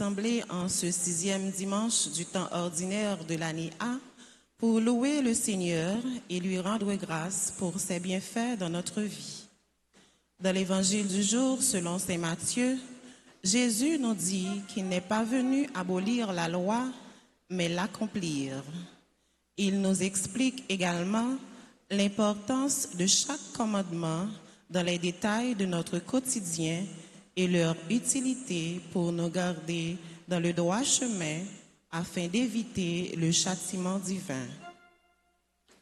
rassemblés en ce 6e dimanche du temps ordinaire de l'année A pour louer le Seigneur et lui rendre grâce pour ses bienfaits dans notre vie. Dans l'évangile du jour, selon saint Matthieu, Jésus nous dit qu'il n'est pas venu abolir la loi, mais l'accomplir. Il nous explique également l'importance de chaque commandement dans les détails de notre quotidien et leur utilité pour nous garder dans le droit chemin afin d'éviter le châtiment divin.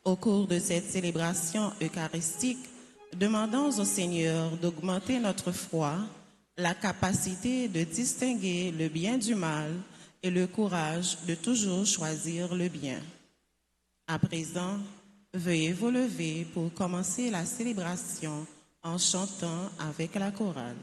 Au cours de cette célébration eucharistique, demandons au Seigneur d'augmenter notre foi, la capacité de distinguer le bien du mal et le courage de toujours choisir le bien. À présent, veuillez vous lever pour commencer la célébration en chantant avec la chorale.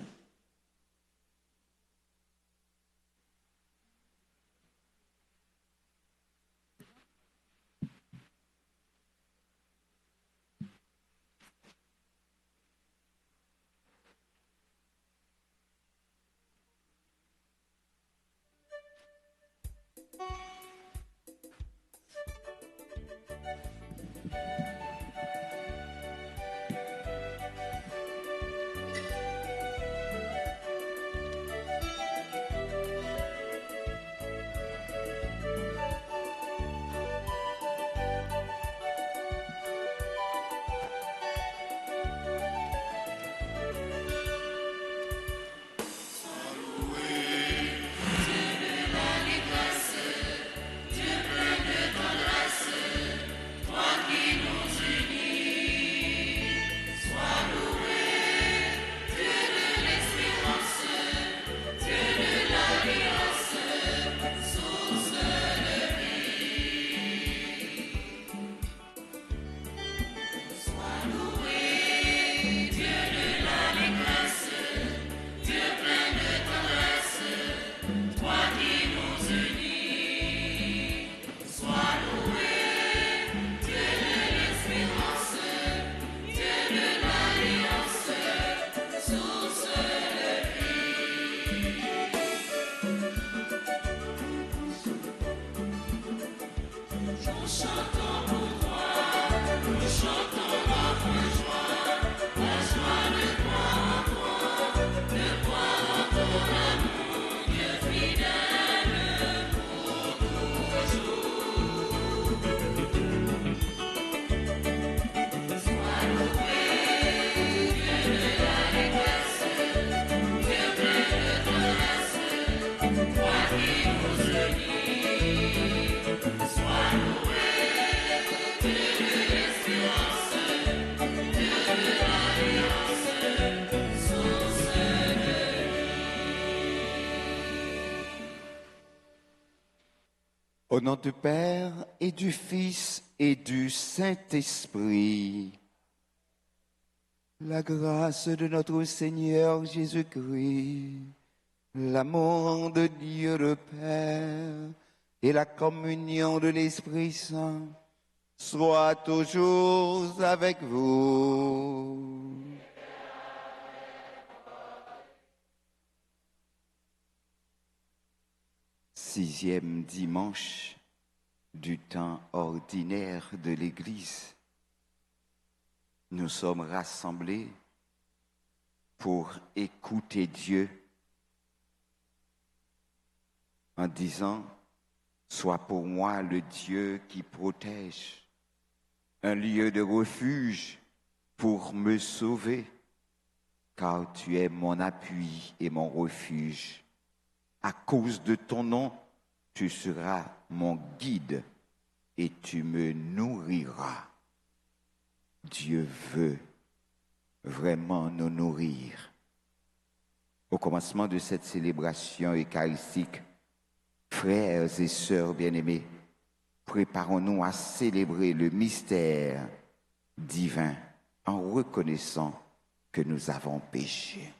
Au nom du Père et du Fils et du Saint-Esprit, la grâce de notre Seigneur Jésus-Christ, l'amour de Dieu le Père et la communion de l'Esprit Saint soient toujours avec vous. Sixième dimanche du temps ordinaire de l'Église. Nous sommes rassemblés pour écouter Dieu en disant « Sois pour moi le Dieu qui protège, un lieu de refuge pour me sauver, car tu es mon appui et mon refuge. À cause de ton nom, tu seras mon guide et tu me nourriras. » Dieu veut vraiment nous nourrir. Au commencement de cette célébration eucharistique, frères et sœurs bien-aimés, préparons-nous à célébrer le mystère divin en reconnaissant que nous avons péché.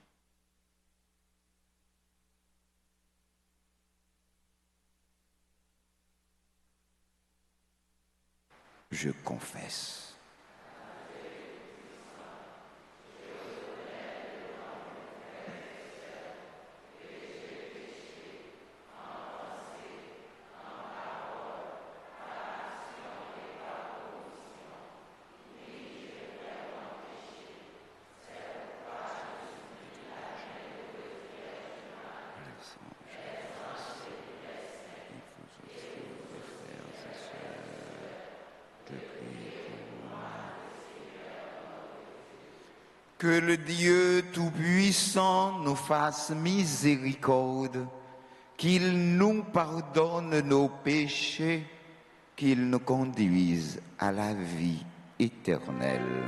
Je confesse. Que le Dieu Tout-Puissant nous fasse miséricorde, qu'il nous pardonne nos péchés, qu'il nous conduise à la vie éternelle.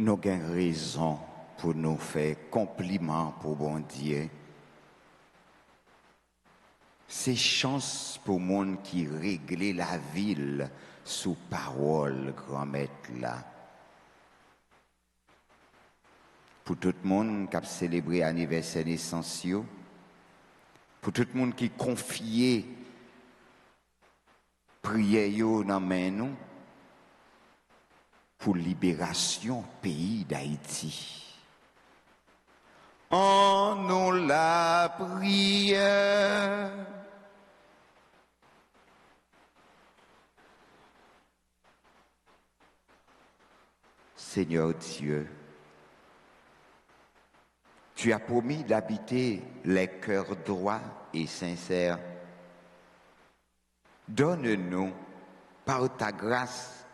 nous avons raison pour nous faire compliment pour bon Dieu. C'est chance pour monde qui réglait la ville sous parole grand maître là. Pour tout le monde qui a célébré l'anniversaire essentiel, pour tout le monde qui confiait prière dans main nous pour libération pays d'Haïti. En nous la prière. Seigneur Dieu, tu as promis d'habiter les cœurs droits et sincères. Donne-nous, par ta grâce,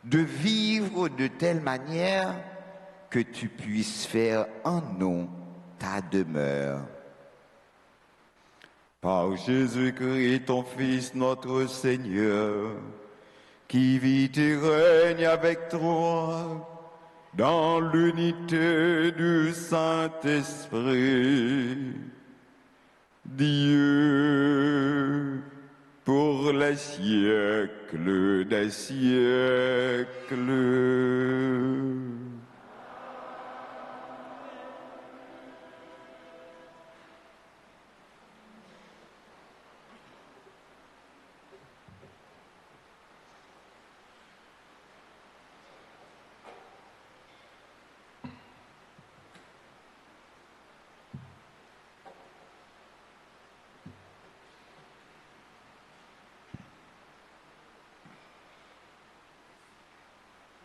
de vivre de telle manière que tu puisses faire en nous ta demeure. Par Jésus-Christ, ton Fils, notre Seigneur, qui vit et règne avec toi dans l'unité du Saint-Esprit, Dieu, pour les siècles des siècles.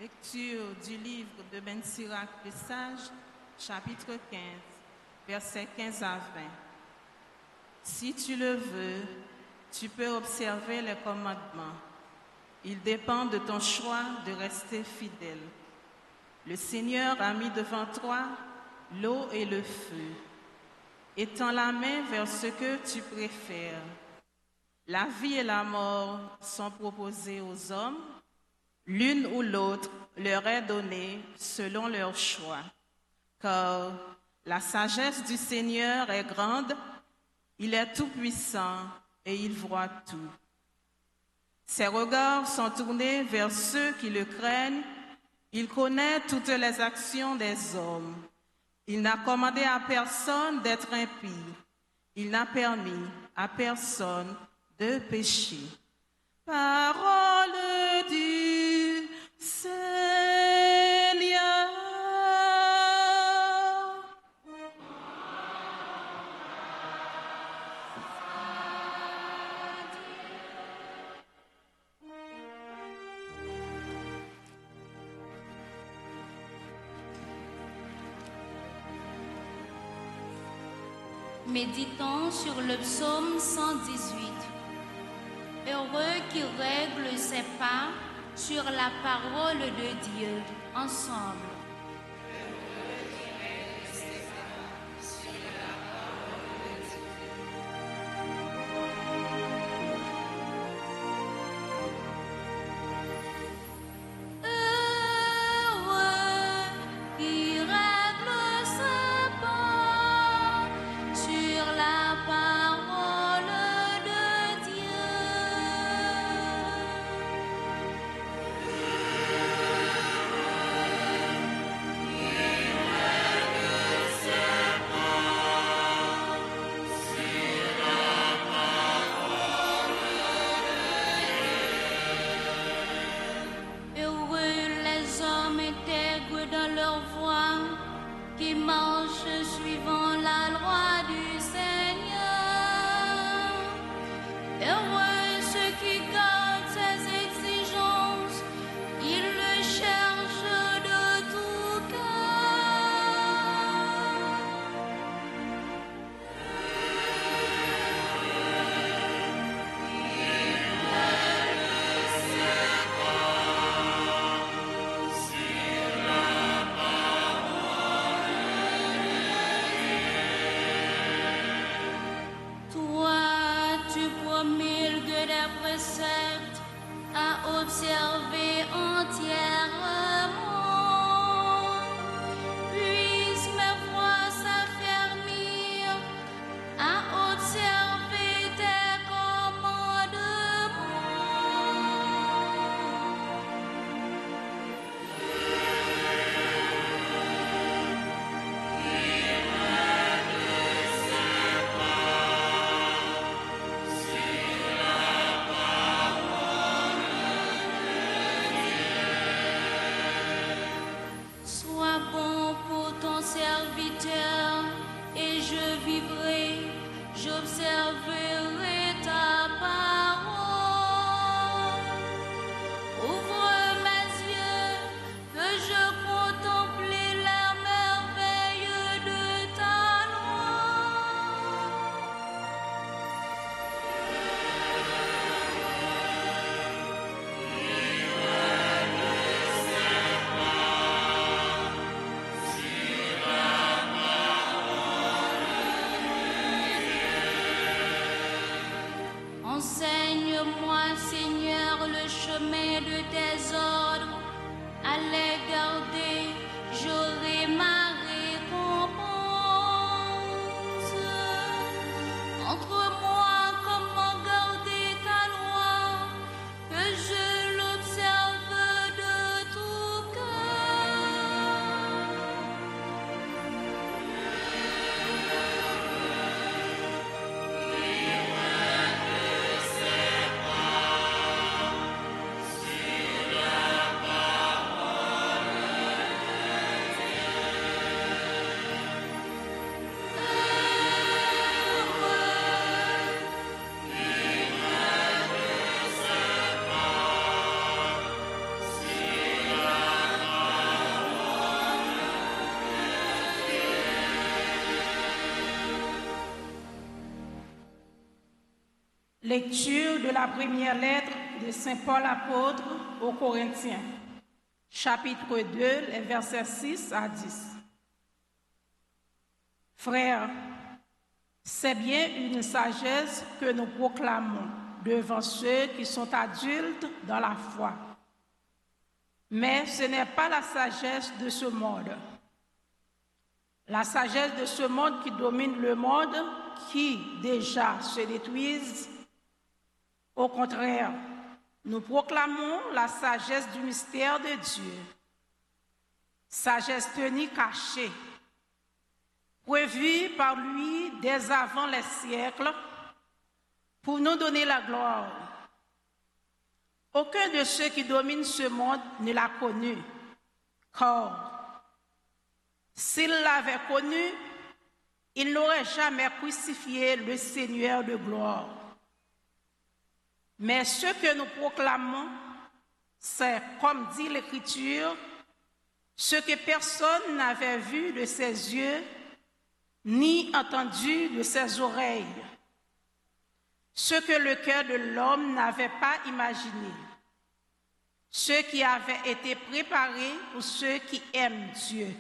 Lecture du livre de Ben Sirac le Sage, chapitre 15, versets 15 à 20. Si tu le veux, tu peux observer les commandements. Il dépend de ton choix de rester fidèle. Le Seigneur a mis devant toi l'eau et le feu. Étends la main vers ce que tu préfères. La vie et la mort sont proposées aux hommes. L'une ou l'autre leur est donnée selon leur choix. Car la sagesse du Seigneur est grande, il est tout-puissant et il voit tout. Ses regards sont tournés vers ceux qui le craignent. Il connaît toutes les actions des hommes. Il n'a commandé à personne d'être impie. Il n'a permis à personne de pécher. Parole du Seigneur. Méditons sur le psaume 118. Heureux qui règle ses pas sur la parole de Dieu, ensemble. observer entièrement. Montre-moi, Seigneur, le chemin de tes ordres. À les garder, j'aurai ma récompense. Montre-moi comment garder ta loi, que je l'observe de tout cœur. Lecture de la première lettre de Saint Paul apôtre aux Corinthiens, chapitre 2, les versets 6 à 10. Frères, c'est bien une sagesse que nous proclamons devant ceux qui sont adultes dans la foi. Mais ce n'est pas la sagesse de ce monde. La sagesse de ce monde qui domine le monde, qui déjà se détruisent. Au contraire, nous proclamons la sagesse du mystère de Dieu, sagesse tenue cachée, prévue par lui dès avant les siècles, pour nous donner la gloire. Aucun de ceux qui dominent ce monde ne l'a connu, car s'il l'avait connu, il n'aurait jamais crucifié le Seigneur de gloire. Mais ce que nous proclamons, c'est, comme dit l'Écriture, ce que personne n'avait vu de ses yeux, ni entendu de ses oreilles, ce que le cœur de l'homme n'avait pas imaginé, ce qui avait été préparé pour ceux qui aiment Dieu.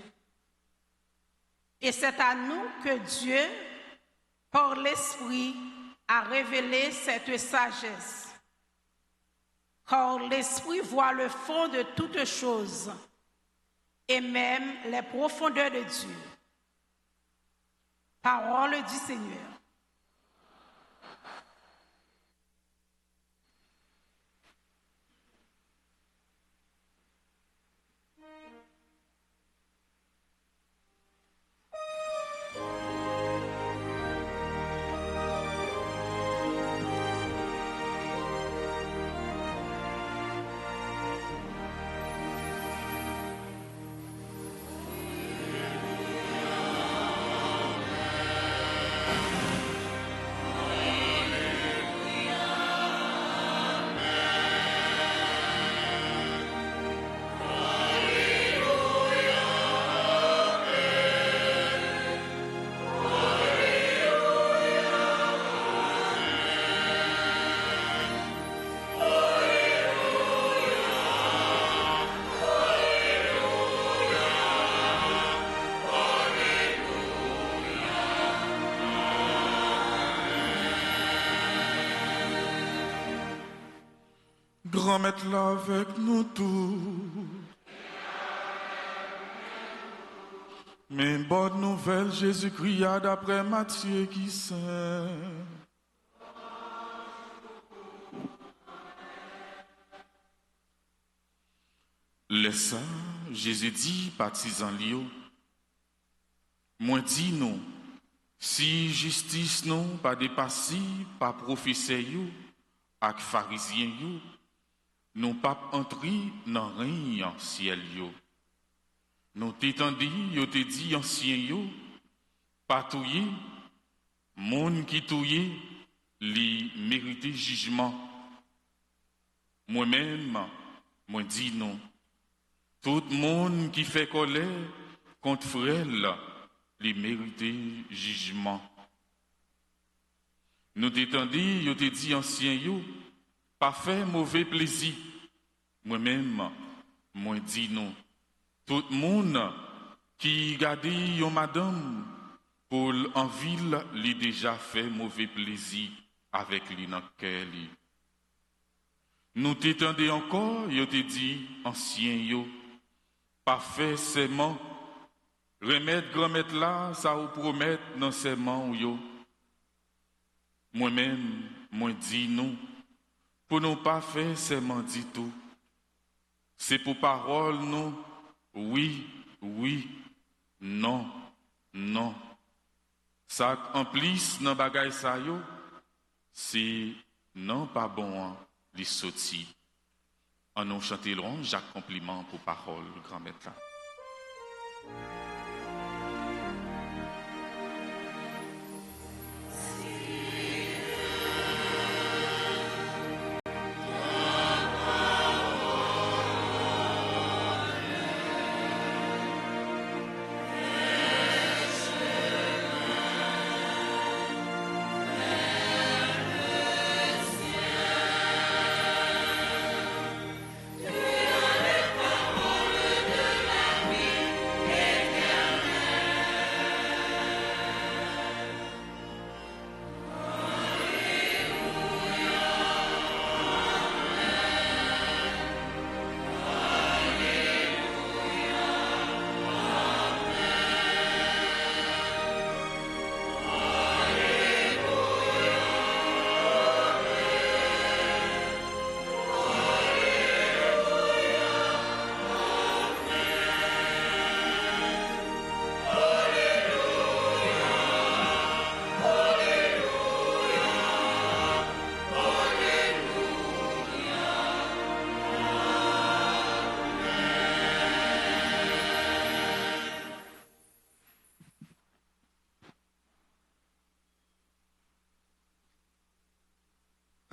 Et c'est à nous que Dieu, par l'Esprit, a révélé cette sagesse. Car l'Esprit voit le fond de toutes choses, et même les profondeurs de Dieu. Parole du Seigneur. Grand Maître là avec nous tous. Mais bonne nouvelle, Jésus-Christ a d'après Matthieu qui saint. Laisse ça, Jésus dit, partisan Lio. Moi dis nous, si justice non pas dépassé, pas professeur you, ak pharisien you, nous pas entrer dans rien en ciel yo. Nous t'étendi, yo te dit ancien yo, pas touyer, moun qui touyer, li mérite jugement. Moi-même, moi dis non. Tout monde qui fait colère contre frère, li mérite jugement. Nous t'étendi, yo te dit ancien yo, pas fait mauvais plaisir. Moi-même, moi dis non. Tout le monde qui garde yon madame pour en ville, lui déjà fait mauvais plaisir avec lui dans cœur. Nous t'étendons encore, yo te dit, ancien yo, pas fait serment, remettre grand-mère là, ça vous promet dans serment yo. Moi-même, moi dis nous, pour nous pas faire serment du tout. C'est pour parole nous, oui, oui, non, non. Ça en plus dans bagay sa yo, c'est non pas bon les sorti. En nous chanterons Jacques Compliment pour parole, grand-mère là.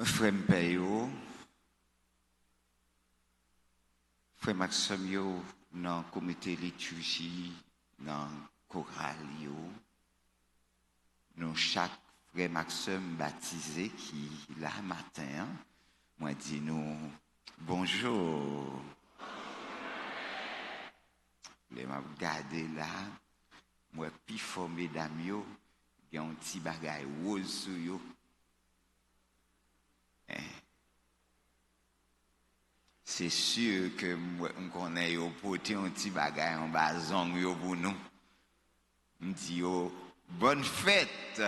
Frère Mpéyo, Frère Maxime yo, dans le comité liturgie, dans le choral yo, nous chaque Frère Maxime baptisé qui là matin, moi dis nous bonjour. Les m'a regardé là, moi puis formé mesdames yo, il y a un petit bagay rose sur yo. C'est sûr que moi connais yo porter un petit bagay en bas zong yo pour nous. Me dit yo bonne fête.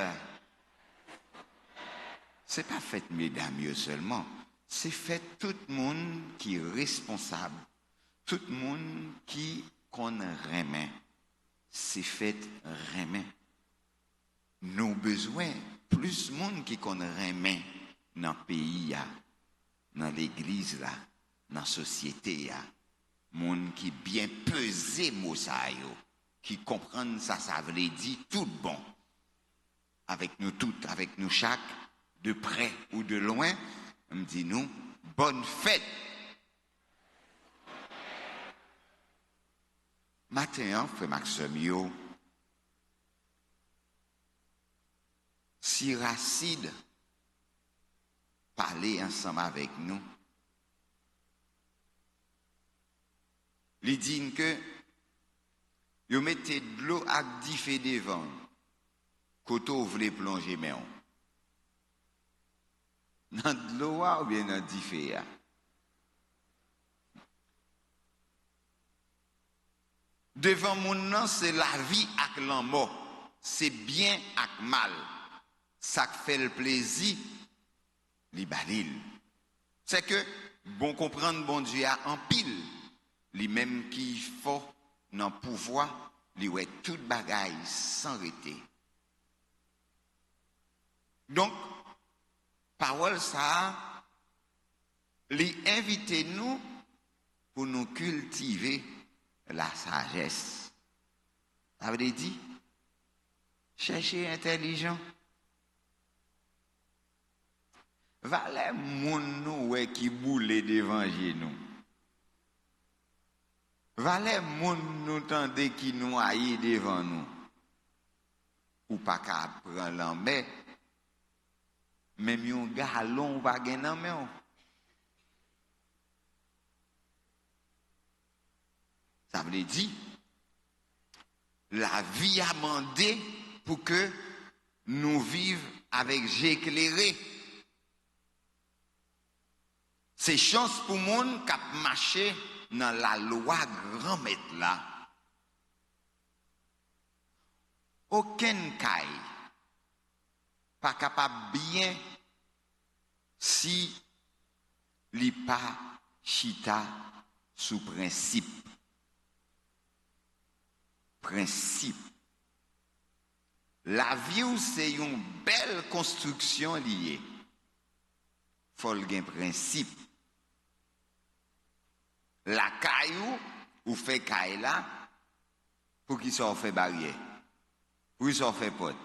C'est pas fête mesdames yo seulement, c'est fête tout le monde qui est responsable, tout le monde qui connaît remet. C'est fête remet. Nous besoin plus de monde qui connaît remet dans le pays dans l'église là. Dans la société, monde qui bien pesé mot ça yo, qui comprennent ça veut dire tout bon. Avec nous toutes, avec nous chaque, de près ou de loin, on me dit nous, bonne fête. Matin, frère Maxime yo, si Racide parlait ensemble avec nous, il dit que vous mettez de l'eau avec 10 feux devant, quand vous voulez plonger, mais dans de l'eau ou bien dans 10 feux. Devant mon nom, c'est la vie avec la mort, c'est bien avec mal. Ça fait le plaisir, l'ibadil. C'est que, bon comprendre, bon Dieu a en pile. Les mêmes qui font dans le pouvoir, les ouais toute bagaille sans arrêter. Donc, parole ça, les inviter nous pour nous cultiver la sagesse. Ça veut dire, chercher intelligent. Valait mon nous ouais qui boule devant nous. Valait moun nous tendez qui nous aille devant nous. Ou pas qu'à prendre l'embé. Même yon galon va gen nan men. Ça veut dire la vie a mandé pour que nous vivions avec Jésus éclairé. C'est chance pour moun qui a marché dans la loi grand maître là. Aucun cas pas capable bien si li pas chita sous principe. Principe. La vie c'est une belle construction liée. Faut le principe. La caillou ou fait caille là pour qui ça fait barrière. Pour qui ça fait porte.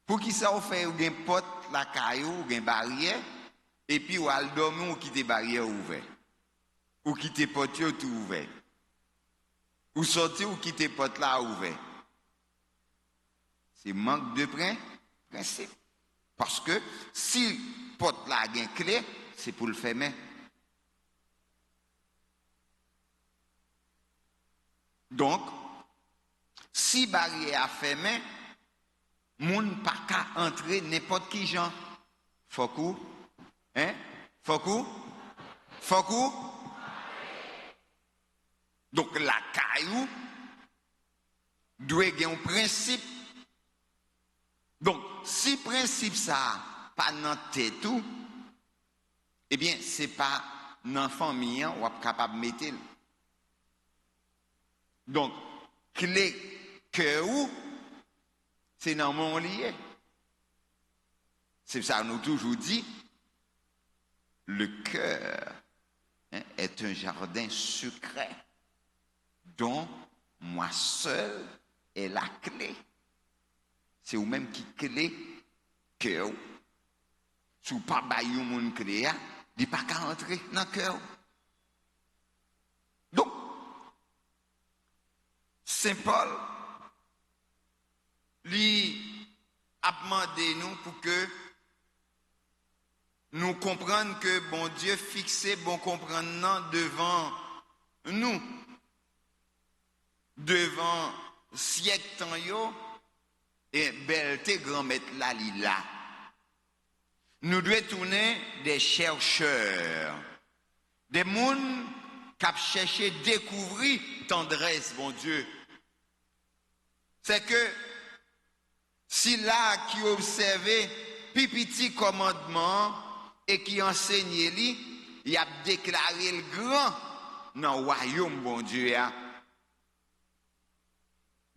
Pour qui ça fait ou gen porte la caillou ou gen barrière et puis ou al dormir ou quitter barrière ouvert. Ou quitter porte tout ouvert. Ou sortir ou quitter porte là ouvert. C'est manque de principe. Parce que si porte là a une clé, c'est pour le fermer. Donc, si barrière a fermé, moun pas qu'à entrer n'importe qui gens. Fokou, hein? Fokou. Donc la caillou doit avoir un principe. Donc, si principe ça pas dans tête tout, eh bien, c'est pas dans la famille on est capable de mettre. Donc, clé cœur c'est dans mon lié. C'est ça nous toujours dit le cœur est un jardin secret dont moi seul est la clé. C'est ou même qui clé cœur. Si vous pas baillou mon clé, il pas qu'à entrer dans le cœur. Donc, Saint Paul lui a demandé nous pour que nous comprenions que bon Dieu fixé bon comprendre devant nous, devant siècle temps yo et belleté grand maître là là. Nous devons tourner des chercheurs, des monde qui ont cherché découvrir tendresse bon Dieu. C'est que si là qui observait petit commandement et qui enseignait lui, il a déclaré le grand dans le royaume bon Dieu.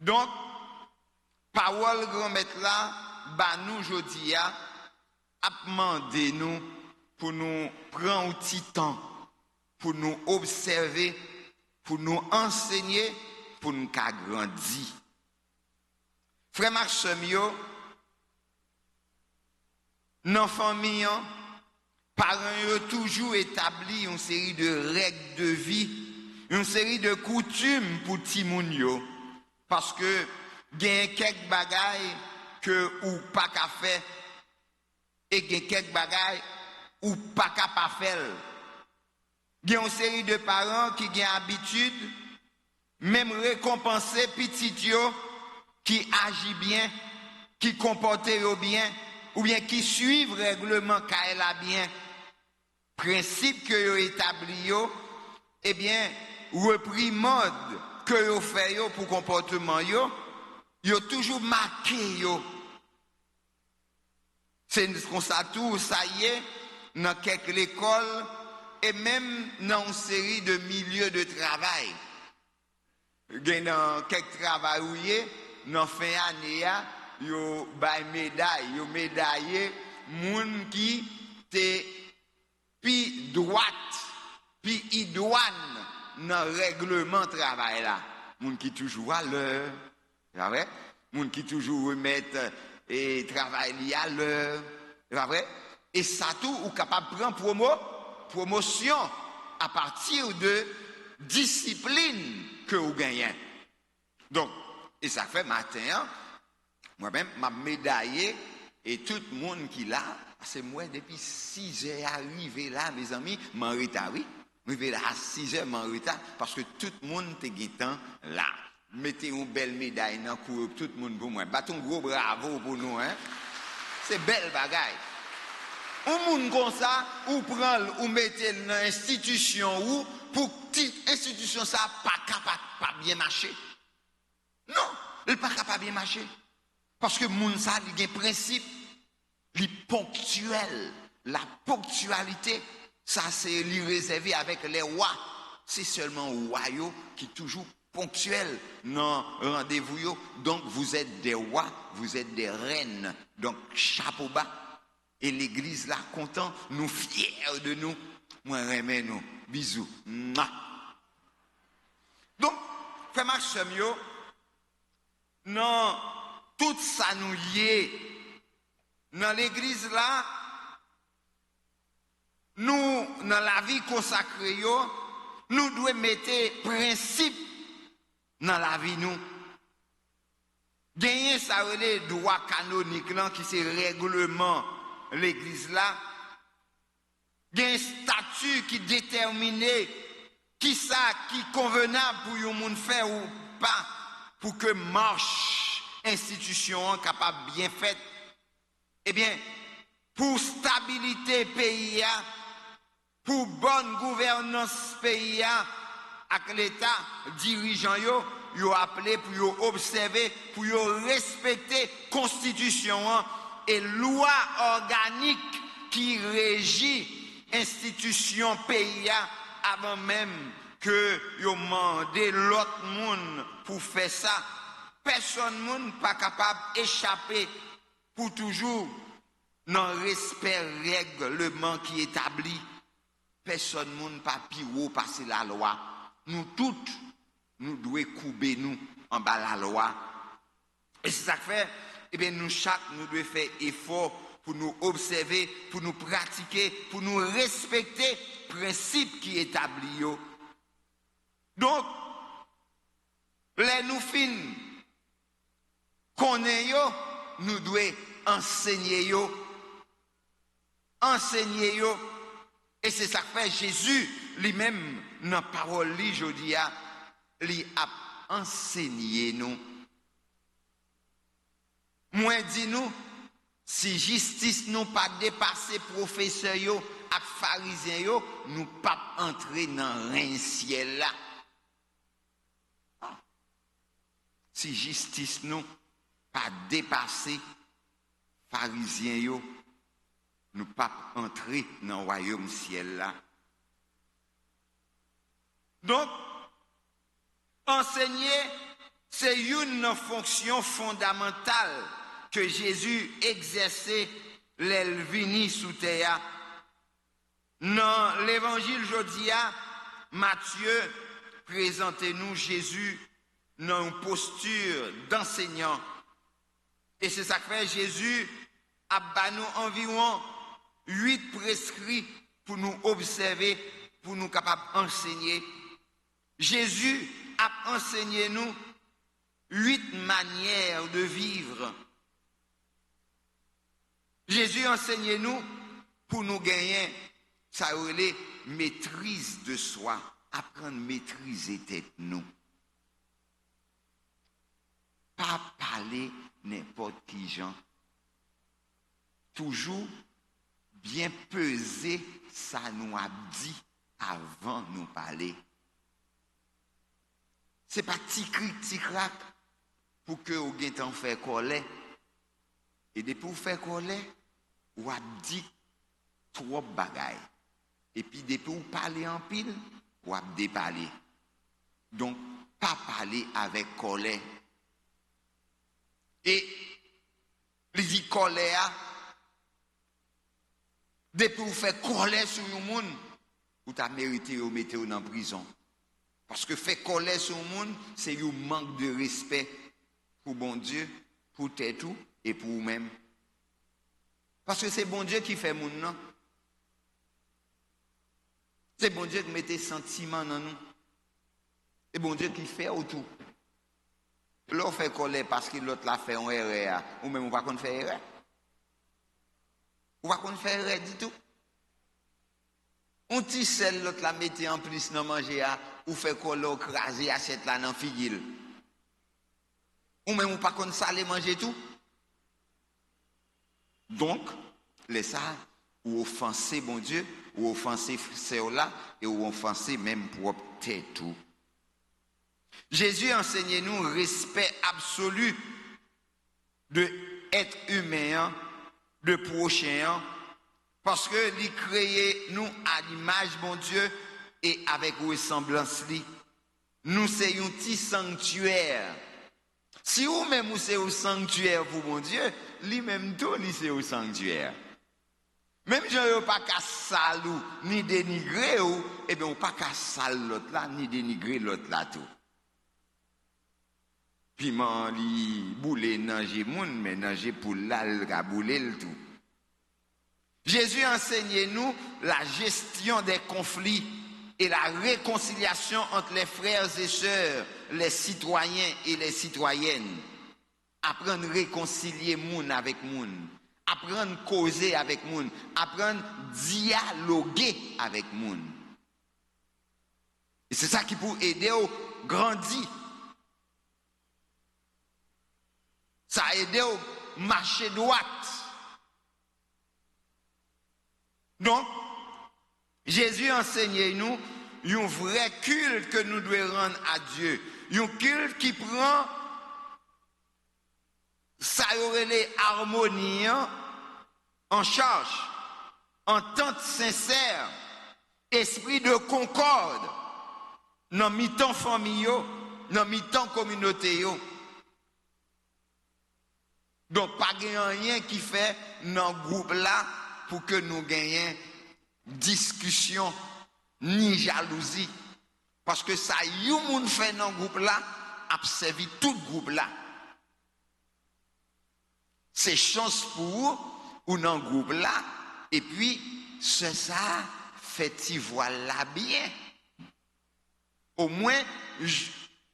Donc, parole grand maître là, bah nous jodi a demandé nous pour nous prendre un petit temps, pour nous observer, pour nous enseigner, pour nous grandir. Frère Marchemio, dans la famille, parents ont toujours établi une série de règles de vie, une série de coutumes pour Timounio. Parce que il y a quelques bagailles que ou pas qu'à faire et il y a quelques bagailles ou pas qu'à pas faire. Il y a une série de parents qui ont habitude même récompenser petit yo qui agit bien, qui comporte bien ou bien qui suivent règlement qu'elle a bien. Principe que yo établi yo, eh bien repris mode que yo fait yo pour comportement yo toujours marqué yo. C'est comme ça tout, ça y est, dans quelques écoles et même dans une série de milieux de travail. Dans quelques travail où y est, dans fin année yo bay médaille, yo médaillé moun qui te pi droite, pi idoine dans règlement travail là. Moun qui toujours à l'heure. C'est vrai? Moun qui toujours remettre et travail li à l'heure. C'est vrai? Et ça tout ou capable prendre promotion à partir de discipline que vous gagnez. Donc, et ça fait matin, moi-même, m'a médaillé et tout le monde qui l'a, c'est moi depuis 6 heures arrivé là, mes amis, m'en retard, oui. Arrivé là à 6 heures, m'en retard, parce que tout le monde était guettant là. Mettez une belle médaille dans le cours, tout le monde pour moi. Battons gros bravo pour nous, hein. C'est belle bagaille. Un monde comme ça, ou prend, ou mettez dans l'institution, ou pour que l'institution ça pas capable pas bien marcher. Non, elle pas capable bien marcher. Parce que monde ça, il y a un principe, il est ponctuel. La ponctualité, ça c'est réservé avec les rois. C'est seulement royaux qui sont toujours ponctuels dans rendez-vous. Donc vous êtes des rois, vous êtes des reines. Donc chapeau bas. Et l'église là, content, nous fiers de nous. Moi, remets nous. Bisous. Mouah. Donc, frère Maxime, non, tout ça nous y est. Dans l'église là, nous, dans la vie consacrée, nous devons mettre principe dans la vie nous. Gagner ça les droits canoniques là, qui c'est règlement l'église là. Il y a un statut qui détermine qui ça qui convenable pour un monde faire ou pas pour que marche institution capable bien faite. Eh bien, pour stabilité pays, pour bonne gouvernance pays, avec l'État dirigeant yo appelé pour yo observer, pour yo respecter constitution et loi organique qui régit institution pays avant même que yo mandé l'autre monde pour faire ça. Personne monde pas capable d'échapper pour toujours dans le respect règlement qui établit. Personne monde pas pire passer la loi. Nous toutes nous devons couper nous en bas la loi. Et c'est ça que fait, eh bien nous chaque nous devons faire effort pour nous observer, pour nous pratiquer, pour nous respecter principe qui établit. Donc, les nous fin connaît nous devons enseigner et c'est ça que fait Jésus lui-même dans la parole li jodi a li a enseigné nous. Moi dis nous si justice nous pas dépasser professeurs yo ak pharisiens yo, nous pas entrer dans un ciel là. Si justice nous pas dépasser pharisiens yo, nous pas entrer dans le royaume ciel là. Donc enseigner c'est une fonction fondamentale que Jésus exerçait l'elvini sous terre. Dans l'évangile jodia, Matthieu présente-nous Jésus dans une posture d'enseignant. Et c'est ça que fait Jésus a banni environ 8 prescrits pour nous observer, pour nous capables d'enseigner. Jésus a enseigné nous 8 manières de vivre. Jésus enseigne nous pour nous gagner, ça relève maîtrise de soi, apprendre à maîtriser tête nous. Pas parler n'importe qui gens. Toujours bien peser ça nous a dit avant nous parler. C'est pas tic crac pour que vous ayez temps faire colère. Et depuis vous faire colère, vous avez dit trop bagaille. Et puis depuis vous parlez en pile, vous avez déparlé. Donc, pas parler avec colère. Et il dit colère, depuis vous faire colère sur le monde, vous avez mérité de mettre en prison. Parce que faire colère sur le monde, c'est un manque de respect pour bon Dieu, pour tout et pour vous-même. Parce que c'est bon Dieu qui fait le monde, non? C'est bon Dieu qui met des sentiments dans nous. C'est bon Dieu qui fait autour. L'on fait colère parce que l'autre l'a fait en erreur, ou même on va qu'on fait erreur. On va qu'on fait erreur du tout. On petit sel l'autre la mette en plus dans manger ou fait colère craser assiette là dans figil. Ou même on pas qu'on salé manger tout. Donc, les ça ou offenser bon Dieu, ou offenser frère là, et ou offenser même propre tête tout. Jésus enseigne nous respect absolu de être humain, de prochain, parce que il crée nous à l'image bon Dieu et avec ressemblance li. Nous c'est un petit sanctuaire. Si vous même c'est au sanctuaire pour mon Dieu, lui-même tout lui c'est au sanctuaire. Même si vous pas qu'à salou ni dénigrer ou, eh bien, vous pas qu'à sal l'autre là, ni dénigrer l'autre là tout. Piment li boule nanger moun, mais nanger pour là, le boule le tout. Jésus enseigne nous la gestion des conflits et la réconciliation entre les frères et sœurs, les citoyens et les citoyennes. Apprendre à réconcilier moun avec moun. Apprendre à causer avec moun, apprendre à dialoguer avec moun. Et c'est ça qui peut aider au grandir. Ça aide au marcher droit. Donc, Jésus enseigne nous un vrai culte que nous devons rendre à Dieu. Un culte qui prend ça aurait les harmonies en charge, entente sincère, esprit de concorde, dans mi-temps famille, dans mi-temps communauté. Donc, pas rien qui fait dans le groupe là pour que nous gagnions discussion ni jalousie. Parce que ça, yon moun fait dans le groupe là, a servi tout le groupe là. C'est chance pour vous, ou dans le groupe là, et puis, c'est ça, fait-y voilà bien. Au moins,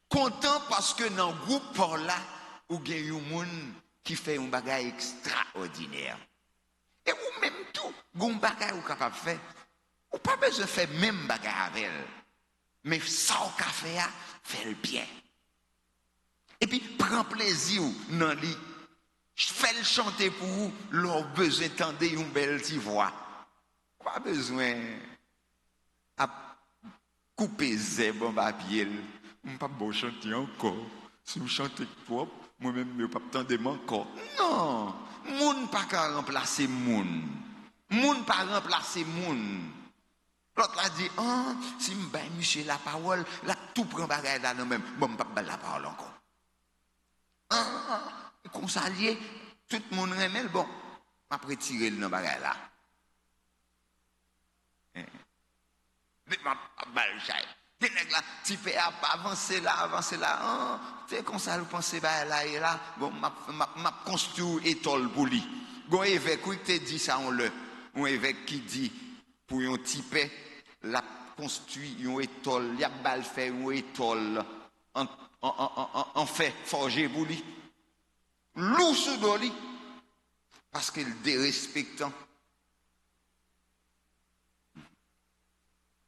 content parce que dans le groupe par là, ou gen yon moun qui fait un bagage extraordinaire. Et ou même tout, gon bagage ou capable faire, ou pas besoin de faire même bagage avec elle. Mais ça ou ka faire, fait le bien. Et puis, prends plaisir dans lui. Fais-le chanter pour vous, leur besoin d'entendre une belle petite voix. Pas besoin de couper zèbre en papier. Je ne peux pas chanter encore. Si vous chantez propre, moi-même, je ne peux pas entendre encore. Non, moun pas qu'à remplacer moun. Moun pas remplacer moun. L'autre a dit, ah, si je baille monsieur la parole, là, tout prend bagaille là, non même, bon, je ne peux pas la parole encore. Ah, consalier, tout le monde remet, bon, je vais retirer le bagaille là. Mais je vais tu peux avancer là, ah, tu sais, comme ça, vous pensez, là et là, bon, je construis étole pour lui. Bon, évêque, qui te dit ça, un évêque qui dit, pour un type, la construit une étole, il y a bal fait une étole, en fait, forger pour lui. Lou sous doli, parce qu'il dérespectant.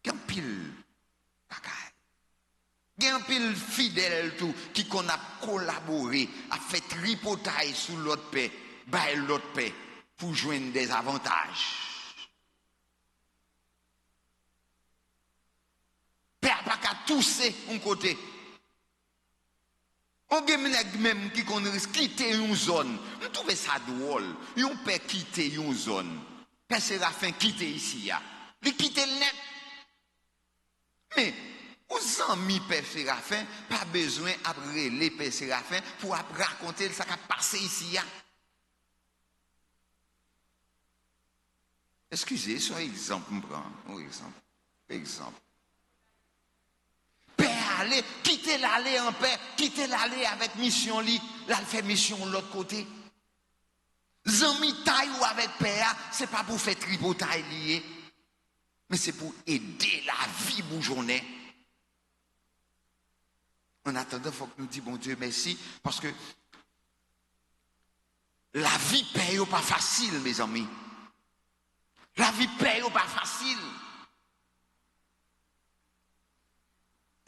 Qu'un pile, qu'un pile fidèle tout, qui qu'on a collaboré, a fait tripotaille sous l'autre paix, bail l'autre paix, pour joindre des avantages. Père pas qu'à tousser un côté. On a même qui risque quitter une zone. Je trouve ça drôle. On peut quitter une zone. Père Séraphin quitte ici. Il quitte le net. Mais, aux amis Père Séraphin, pas besoin d'après les Père Séraphin pour raconter ce qui a passé ici. Excusez, sur exemple, un exemple. Aller, quitter l'aller en paix, quitter l'aller avec mission li, là fait mission de l'autre côté. Zami taille ou avec paix, c'est pas pour faire tripotaille lié, mais c'est pour aider la vie bourgeonnée. En attendant, il faut que nous disions, bon Dieu, merci, parce que la vie paye pas facile, mes amis. La vie paye pas facile.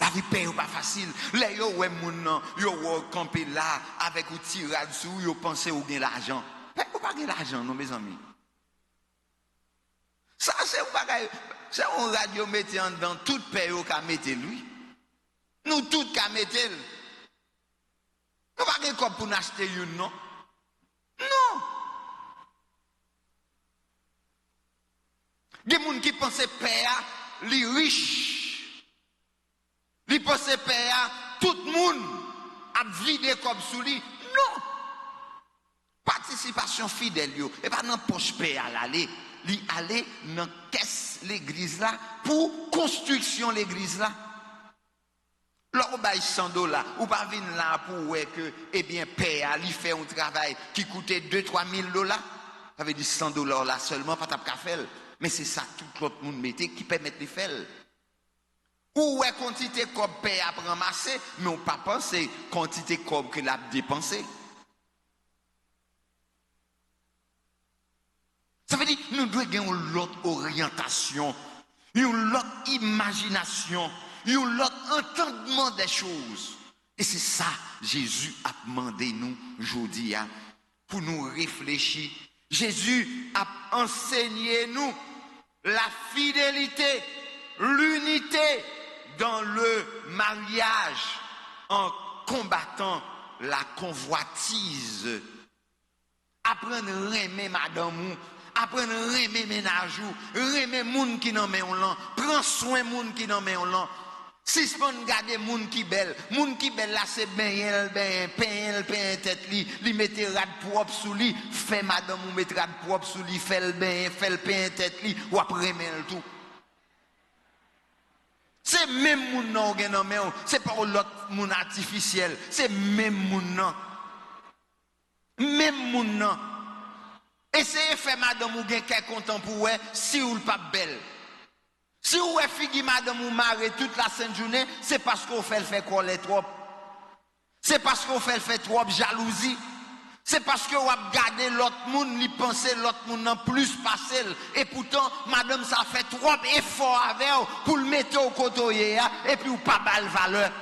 La vie paye pas facile. Les yo ouais moun yo camper là avec ou tirade sous yo penser ou gain l'argent. Paye ou pas gain l'argent non mes amis. Ça, c'est un bagage. C'est un radio mettre en dedans, tout pays qu'a mettre lui. Nous tous qu'a mettre. Nous pas comme pour acheter une, non? Non. Il y a des gens qui pensent que père, les riches. Ils pensent que père, tout le monde a vidé comme sous lui. Non. Participation fidèle, et pas dans poche père à l'aller. Li aller dans caisse l'église là pour construction l'église là. L'on bail $100 ou pas venir là pour ouais que eh bien père li fait un travail qui coûtait 2-3 000 $. Ça veut dire $100 là seulement pas t'a faire. Mais c'est ça tout l'autre monde mettait qui permet de faire. Ou ouais quantité comme père a ramassé mais on pas penser quantité comme que l'a dépensé. Ça veut dire que nous devons avoir une autre orientation, une autre imagination, un autre entendement des choses. Et c'est ça que Jésus a demandé nous aujourd'hui pour nous réfléchir. Jésus a enseigné nous la fidélité, l'unité dans le mariage en combattant la convoitise. Apprendre à aimer madame, apprendre à aimer ménage, aimer moun qui n'en met on l'an, prends soin moun qui n'en met on l'an. Si je peux garder moun qui belle là c'est ben tête li mette rad propre sous li, fait madame ou mette rad propre sous li, fait le ben tête li ou après men tout. C'est même moun non gen nan men, c'est pas l'autre moun artificiel, c'est même moun nan. Même moun nan. Essayez de faire madame ou gen kè content pour ouais si ou pas belle. Si vous avez figi madame ou maré toute la sainte journée, c'est parce qu'on fait le fait coller trop. C'est parce qu'on fait le fait trop jalousie. C'est parce que vous avez gardé l'autre monde, li penser l'autre monde en plus passer. Et pourtant, madame, ça fait trop effort avec vous pour le mettre au côté et puis ou pas bal valeur.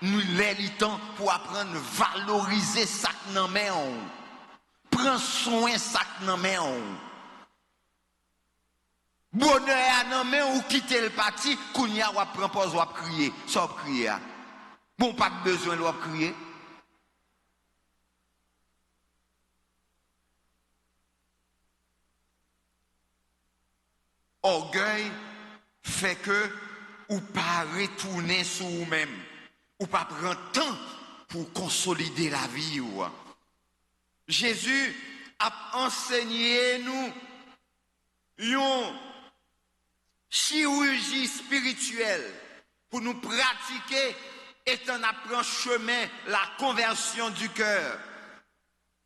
Nous l'élitons pour apprendre à valoriser ça que nous avons. Prends soin ça que nous avons. Bonheur à nos mains ou quitter le parti, kounya ou prend pause ou crier, ça crier. Bon pas de besoin de crier. Orgueil fait que ou pas retourner sur vous-même, ou pas prendre temps pour consolider la vie. Jésus a enseigné nous une chirurgie spirituelle pour nous pratiquer et en apprendre chemin la conversion du cœur.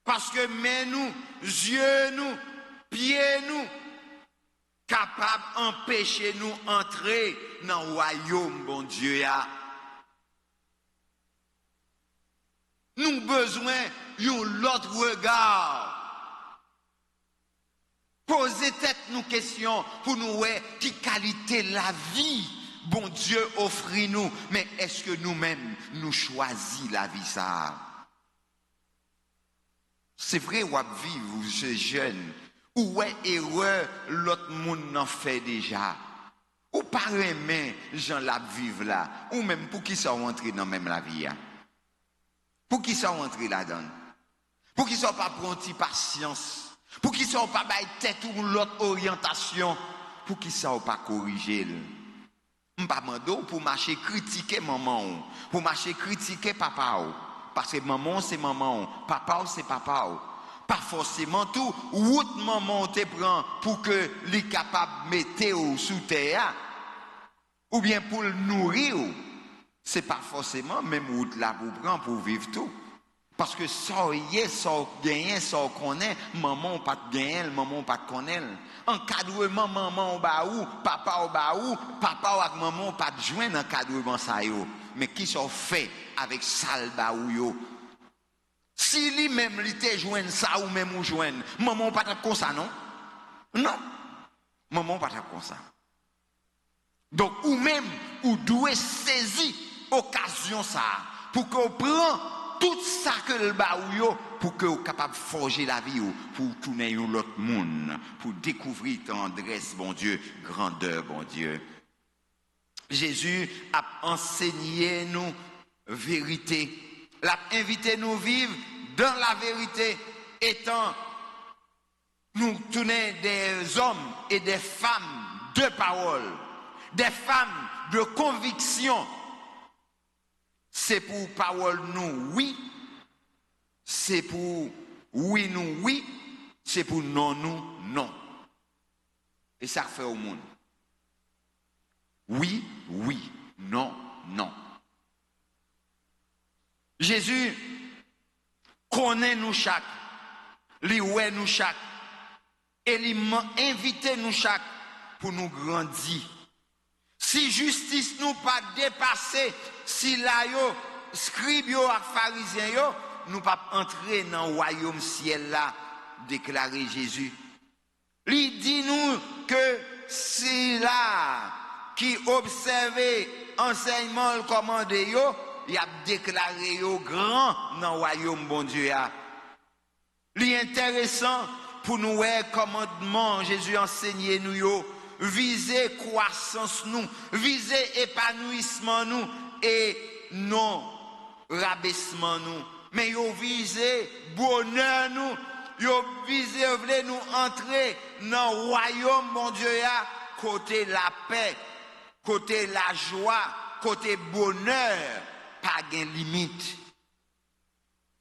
Parce que mains nous, yeux nous, pieds nous, capables d'empêcher nous entrer dans le royaume, bon Dieu. Nous avons besoin d'un autre regard. Poser tête nous questions pour nous voir qui qualité la vie bon Dieu offre nous, mais est-ce que nous-mêmes nous choisissons la vie ça? C'est vrai ou vivre ce jeune ou est erreur l'autre monde n'en fait déjà. Ou pas aimer gens la vivre là, ou même pour qui sont rentrés dans même la vie. Pour qui sont rentrés là-dedans? Pour qui sont pas pronti patience? Pour qui sont pas bail tête ou l'autre orientation? Pour qui sont pas corriger? M'pas mando pour marcher critiquer maman, pour marcher critiquer papa. Parce que maman c'est maman, papa c'est papa. Pas forcément tout route maman te prend pour que les capable mettre sous terre ou bien pour le nourrir. C'est pas forcément même route là pour prendre pour vivre tout. Parce que ça y est, ça gagne, ça connaît, maman pas de gagne, maman pas de connaît. Encadrement maman au bas ou, papa au bas ou, papa ou maman pas de joindre encadrement ça yo. Mais qui sont fait avec ça le bas ou yo? Si lui même lui te joindre ça ou même ou joindre, maman pas comme ça non? Non. Maman pas comme ça. Donc ou même ou doit saisir occasion ça pour qu'on prend tout ça que le baouyo pour que vous capable de forger la vie pour tourner l'autre monde, pour découvrir tendresse, bon Dieu, grandeur, bon Dieu. Jésus a enseigné nous vérité. Il a invité nous vivre dans la vérité, étant nous tourner des hommes et des femmes de parole, des femmes de conviction. C'est pour parole nous, oui. C'est pour oui nous, oui. C'est pour non nous, non. Et ça fait au monde. Oui, oui, non, non. Jésus connaît nous chaque, lui ouais nous chaque, et lui invite nous chaque pour nous grandir. Si justice nous pas dépassé, si là yo, scribe yo et pharisien yo, nous pas entrer dans le royaume ciel là, déclarer Jésus. Il dit nous que si là, qui observait enseignement le commandé yo, il a déclaré yo grand dans le royaume bon Dieu. L'intéressant pour nous voir commandement Jésus enseigné nous yo, viser croissance nous, viser épanouissement nous et non rabaissement nous. Mais yo viser bonheur nous, yo viser vle nous entrer dans le royaume mon Dieu côté la paix, côté la joie, côté bonheur, pas de limite.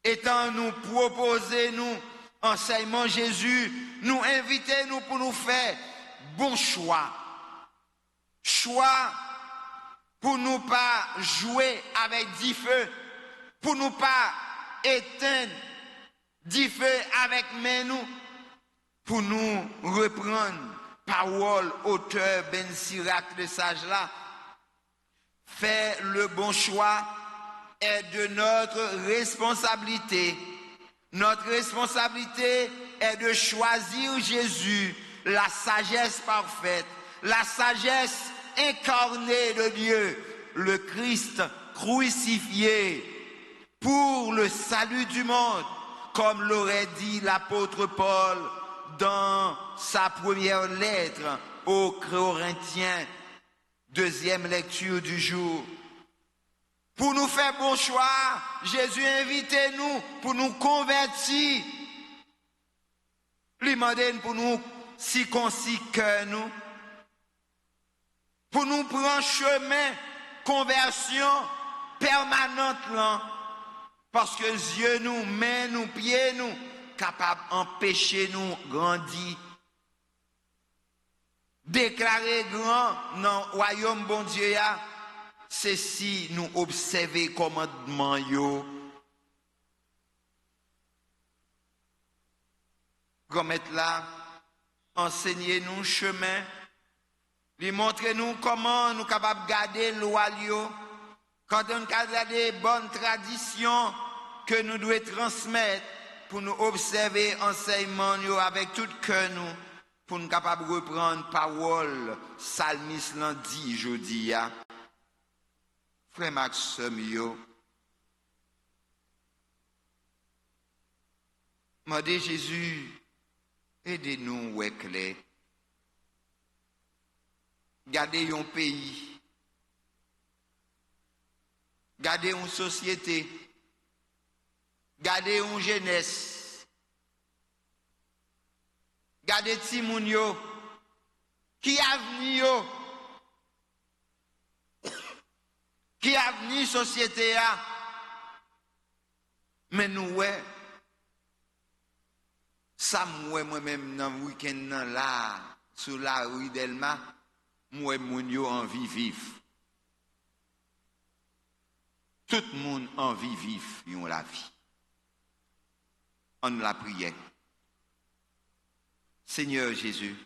Étant nous proposer nous enseignement Jésus, nous inviter nous pour nous faire bon choix. Choix pour nous pas jouer avec 10 feux, pour nous pas éteindre 10 feux avec main nous, pour nous reprendre parole auteur Ben Sirac le sage là. Faire le bon choix est de notre responsabilité. Notre responsabilité est de choisir Jésus, la sagesse parfaite, la sagesse incarnée de Dieu, le Christ crucifié pour le salut du monde, comme l'aurait dit l'apôtre Paul dans sa première lettre aux Corinthiens, deuxième lecture du jour. Pour nous faire bon choix, Jésus invite nous pour nous convertir. Lui demande pour nous circoncis cœur nous, pour nous prendre chemin conversion permanente là, parce que Dieu nous, mains nous, pieds nous, capable d'empêcher nous grandir. Déclarer grand dans le royaume bon Dieu, c'est si nous observons commandement yo. Comme là, enseignez-nous chemin, lui montrez-nous comment nous capables de garder loi yo, quand on garde des bonnes traditions que nous devons transmettre pour nous observer enseignement yo avec tout cœur nous, pour nous capables de reprendre parole psalmiste l'an dit jeudi. Frère Maxime yo, m'a dit Jésus, aidez-nous ouais clair. Gardez un pays, gardez une société, gardez une jeunesse, gardez Timoun yo, qui a venu yo, qui a venu société a, mais nous ouais, ça moi-même dans le week-end là, sur la rue d'Elma, moi moun yo envie vivre. Tout le monde envie vivre yon la vie. On la prière. Seigneur Jésus,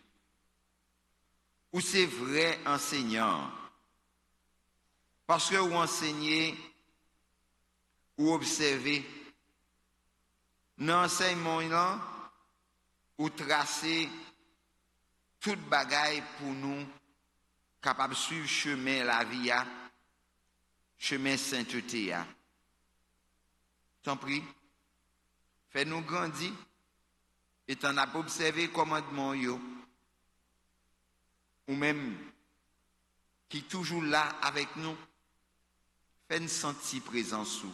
ou c'est vrai enseignant, parce que vous enseignez, ou observez, dans l'enseignement là, ou tracez toute bagaille pour nous, capable de suivre chemin la vie, chemin sainteté. T'en prie, Fais-nous grandir. Et t'en as observé commandement yo. Ou même qui toujours là avec nous. Fais-nous sentir présence sous.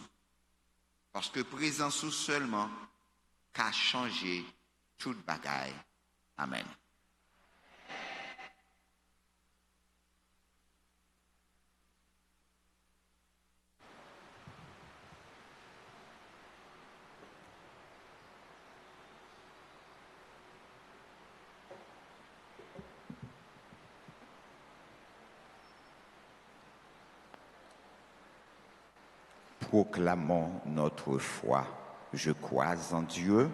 Parce que présence sous seulement qu'a changé toute bagaille. Amen. Proclamons notre foi. Je crois en Dieu.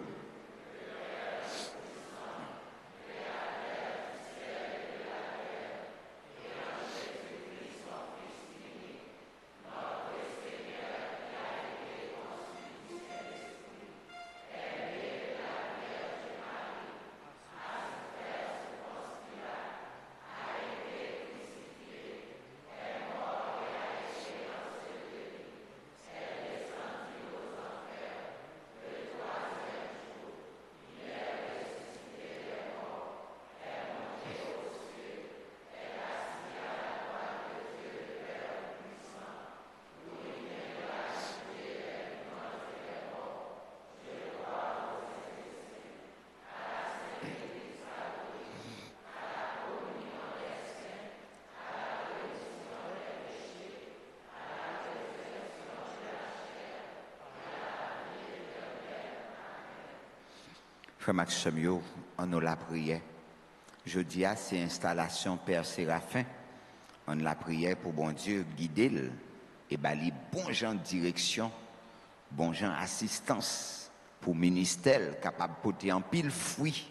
Frère Maxime, on a la prière. Je dis à ces installations Père Séraphin, on la prière pour bon Dieu guider et bali bon gens de direction, bon gens assistance pour ministère capable de porter en pile fruit.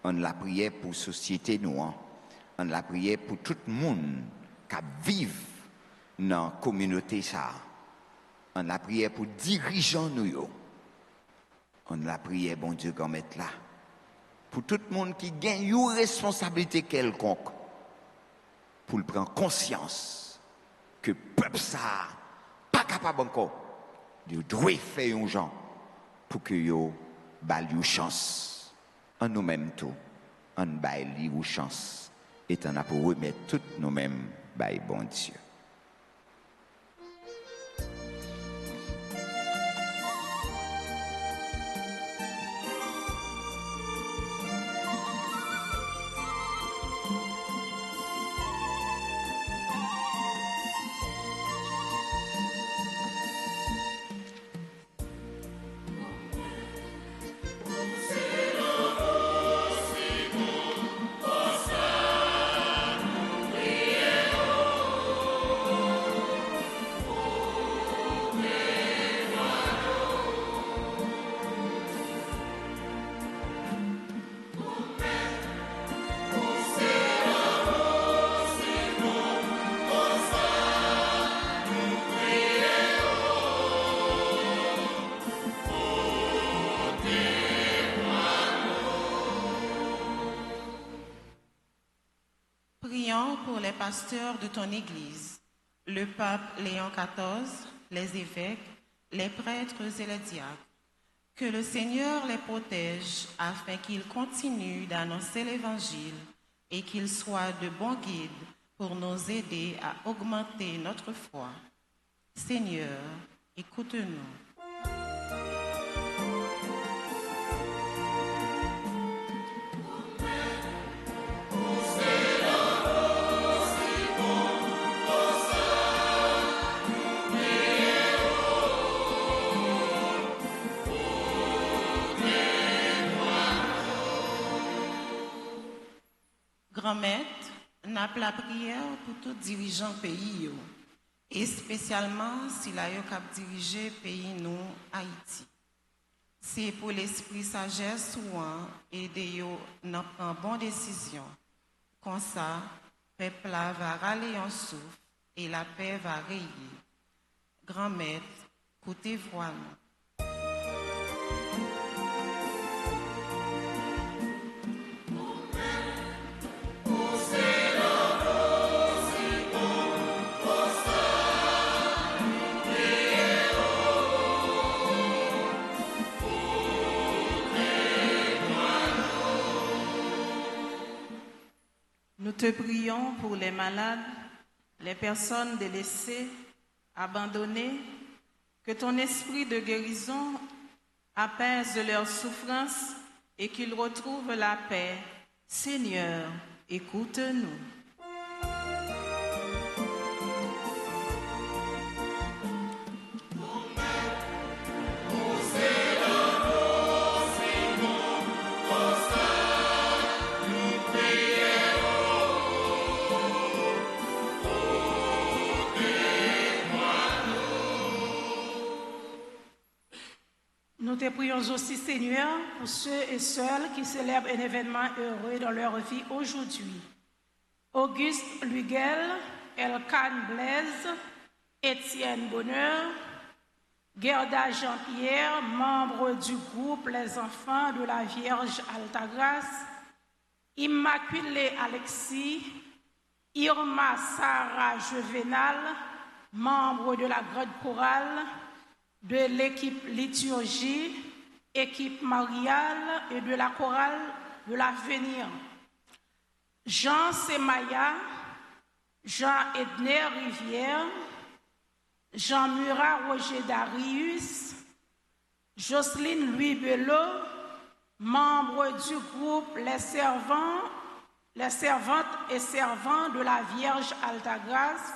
On la prière pour société nous, on la prière pour tout le monde qui vit dans la communauté ça. On la prière pour dirigeants nous. On la prière, bon Dieu, qu'on mette là. Pour tout le monde qui gagne une responsabilité quelconque, pour le prendre conscience que le peuple ça, pas capable encore, de doit faire un gens pour que yo baille une chance. En nous-mêmes tout, on baille une chance. Et on a pour remettre tout nous-mêmes, baille bon Dieu. Prions pour les pasteurs de ton Église, le pape Léon XIV, les évêques, les prêtres et les diacres. Que le Seigneur les protège afin qu'ils continuent d'annoncer l'Évangile et qu'ils soient de bons guides pour nous aider à augmenter notre foi. Seigneur, écoute-nous. Grand-Maître, n'a la prière pour tout dirigeant pays, et spécialement s'il a cap diriger pays nous, Haïti. C'est pour l'esprit sagesse ou aider yo dans prendre bonne décision. Comme ça, le peuple va râler en souffle et la paix va régner. Grand-Maître, écoutez voix nous. te prions pour les malades, les personnes délaissées, abandonnées, que ton esprit de guérison apaise leurs souffrances et qu'ils retrouvent la paix. Seigneur, écoute-nous. Nous te prions aussi, Seigneur, pour ceux et celles qui célèbrent un événement heureux dans leur vie aujourd'hui. Auguste Luguel, Elkan Blaise, Étienne Bonheur, Gerda Jean-Pierre, membre du groupe Les Enfants de la Vierge Altagrace, Immaculée Alexis, Irma Sarah Juvenal, membre de la Grande Chorale, de l'équipe liturgie, équipe mariale et de la chorale de l'avenir. Jean Semaya, Jean Edner Rivière, Jean Murat Roger Darius, Jocelyne Louis Belot, membre du groupe Les Servantes et Servants de la Vierge Altagrace,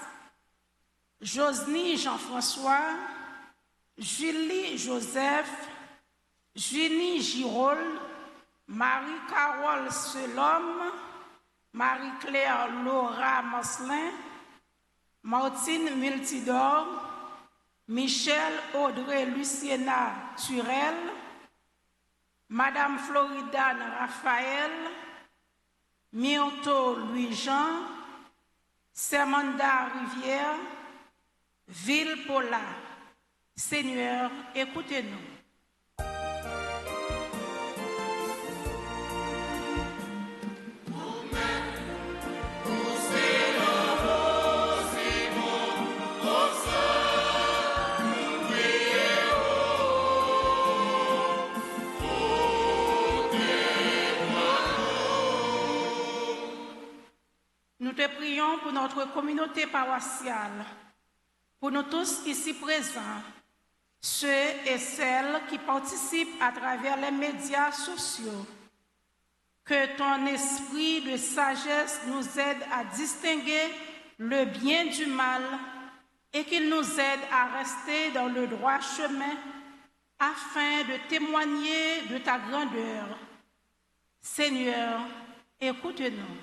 Josny Jean-François, Julie Joseph, Junie Girol, Marie-Carole Selhomme, Marie-Claire Laura Mosselin, Martine Multidor, Michel Audrey Luciena Turel, Madame Floridane Raphaël, Myrto Louis-Jean, Sermanda Rivière, Ville Paula. Seigneur, écoutez-nous. Nous te prions pour notre communauté paroissiale, pour nous tous ici présents, ceux et celles qui participent à travers les médias sociaux. Que ton esprit de sagesse nous aide à distinguer le bien du mal et qu'il nous aide à rester dans le droit chemin afin de témoigner de ta grandeur. Seigneur, écoute-nous.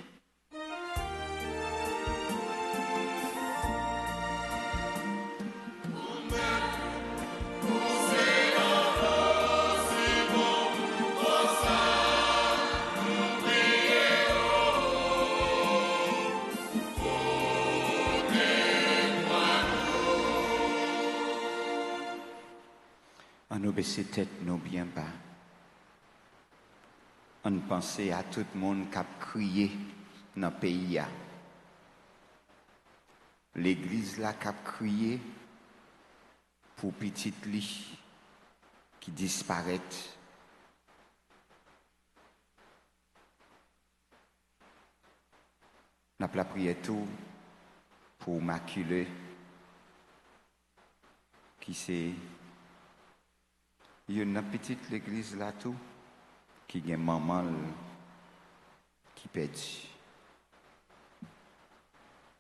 On nous baisser tête, nous bien bas. On pensait à tout le monde qui a crié dans le pays. L'église là qui a crié pour petite lit qui disparaît. On a prié tout pour maculer qui c'est. Il y a une petite église là tout qui a maman qui pète,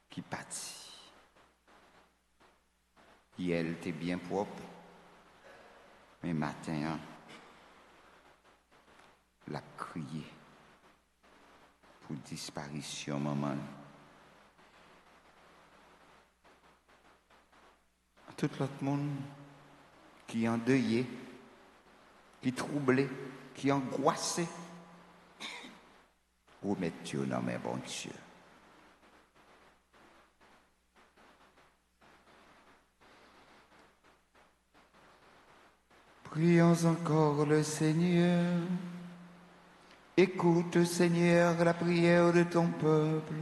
qui pâtit. Et elle était bien propre, mais matin, la crié pour disparition maman. Tout l'autre monde qui est endeuillé, qui troublé, qui angoissé, remettre Dieu dans mes bons Dieu. Prions encore le Seigneur. Écoute, Seigneur, la prière de ton peuple,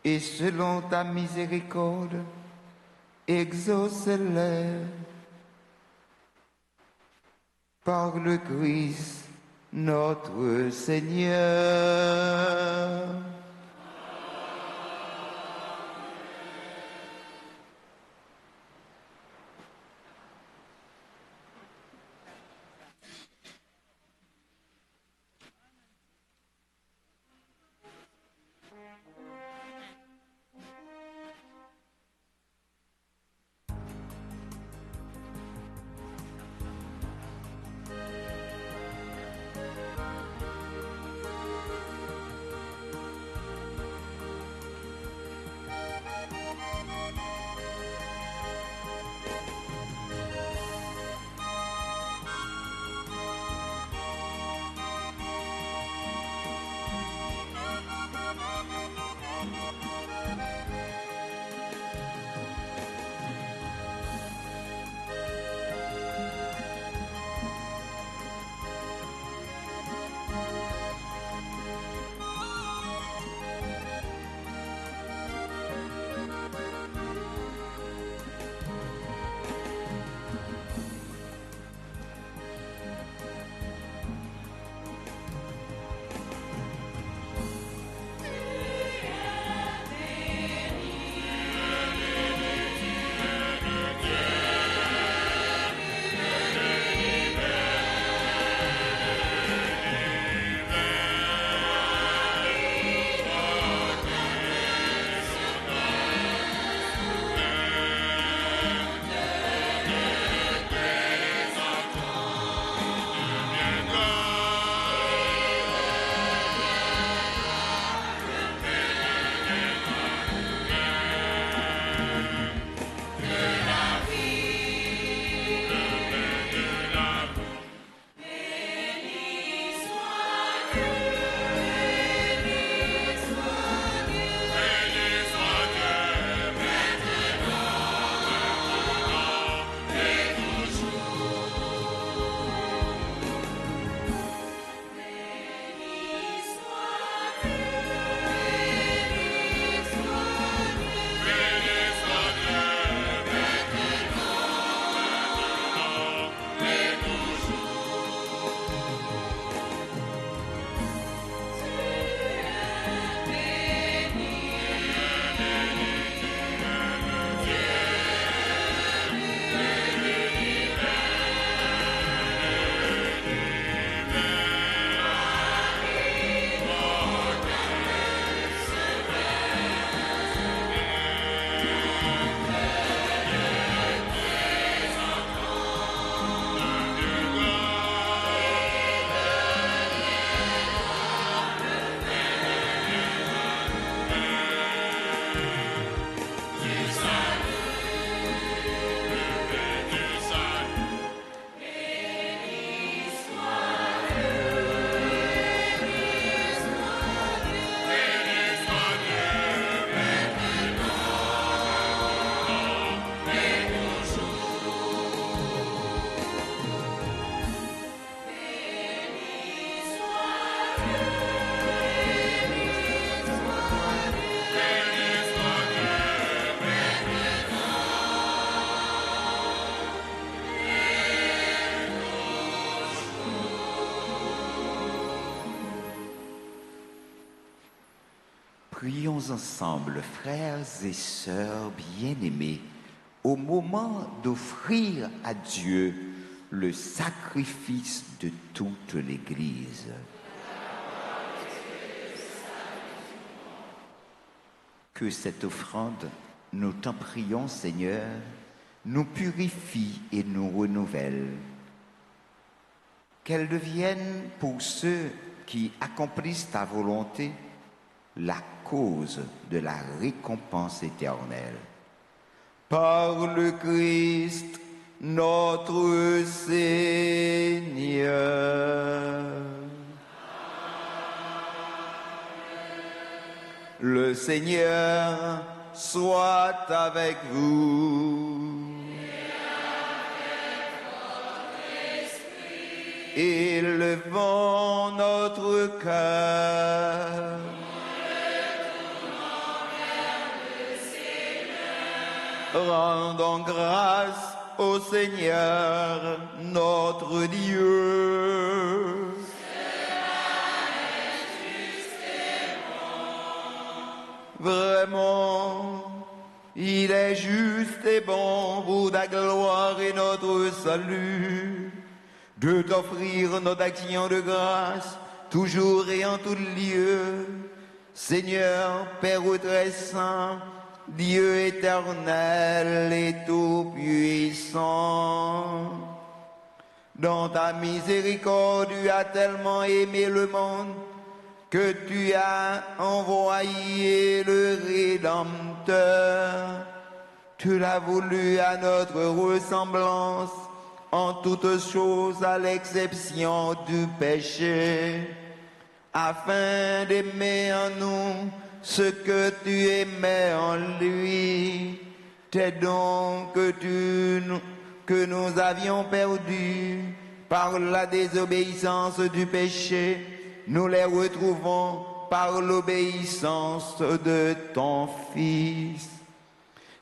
et selon ta miséricorde, exauce-les. Par le Christ, notre Seigneur. Prions ensemble, frères et sœurs bien-aimés, au moment d'offrir à Dieu le sacrifice de toute l'Église. Que cette offrande, nous t'en prions, Seigneur, nous purifie et nous renouvelle. Qu'elle devienne pour ceux qui accomplissent ta volonté la cause de la récompense éternelle. Par le Christ, notre Seigneur. Le Seigneur soit avec vous. Élevons notre cœur. Rendons grâce au Seigneur, notre Dieu. Vraiment, il est juste et bon pour ta gloire et notre salut, de t'offrir notre action de grâce, toujours et en tout lieu. Seigneur, Père très saint, Dieu éternel et tout-puissant, dans ta miséricorde, tu as tellement aimé le monde que tu as envoyé le Rédempteur. Tu l'as voulu à notre ressemblance, en toutes choses à l'exception du péché, afin d'aimer en nous ce que tu aimais en lui. Tes dons que nous avions perdus par la désobéissance du péché, nous les retrouvons par l'obéissance de ton Fils.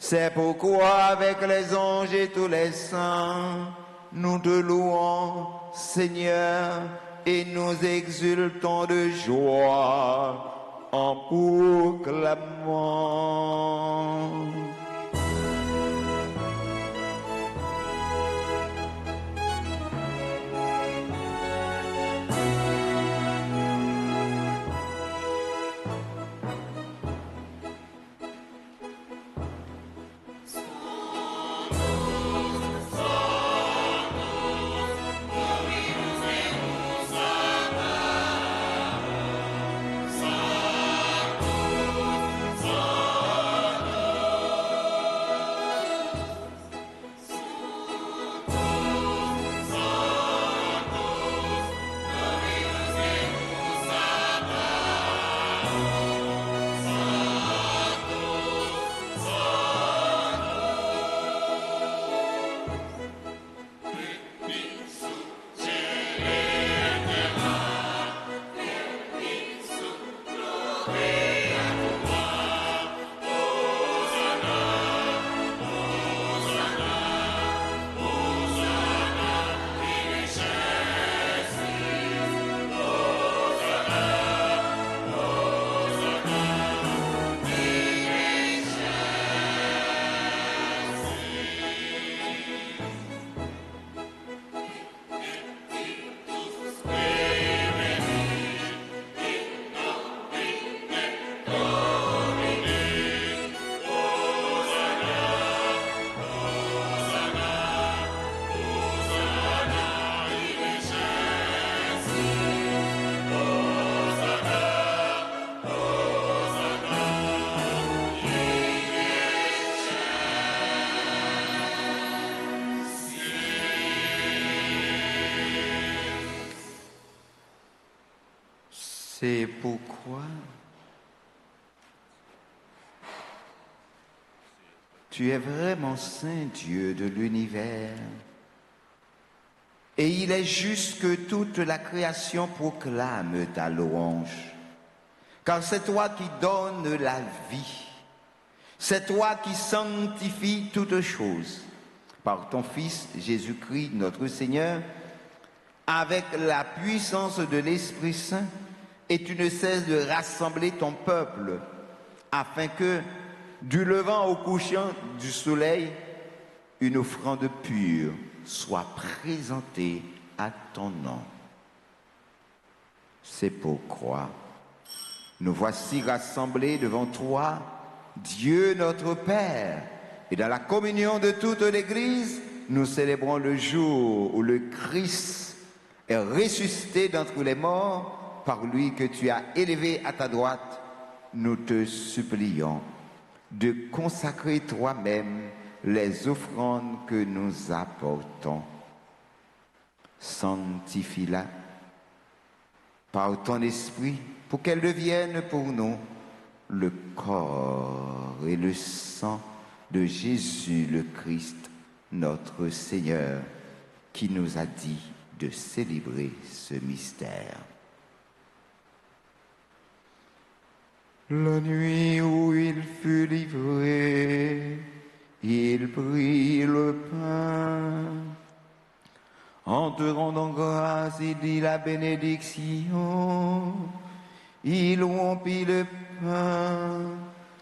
C'est pourquoi avec les anges et tous les saints, nous te louons, Seigneur, et nous exultons de joie en proclamant. C'est pourquoi tu es vraiment saint, Dieu de l'univers. Et il est juste que toute la création proclame ta louange. Car c'est toi qui donnes la vie. C'est toi qui sanctifies toutes choses. Par ton Fils Jésus-Christ, notre Seigneur, avec la puissance de l'Esprit Saint, et tu ne cesses de rassembler ton peuple afin que, du levant au couchant du soleil, une offrande pure soit présentée à ton nom. C'est pourquoi nous voici rassemblés devant toi, Dieu notre Père, et dans la communion de toute l'Église, nous célébrons le jour où le Christ est ressuscité d'entre les morts, par lui que tu as élevé à ta droite. Nous te supplions de consacrer toi-même les offrandes que nous apportons. Sanctifie-la par ton esprit pour qu'elle devienne pour nous le corps et le sang de Jésus le Christ, notre Seigneur, qui nous a dit de célébrer ce mystère. La nuit où il fut livré, il prit le pain. En te rendant grâce, il dit la bénédiction. Il rompit le pain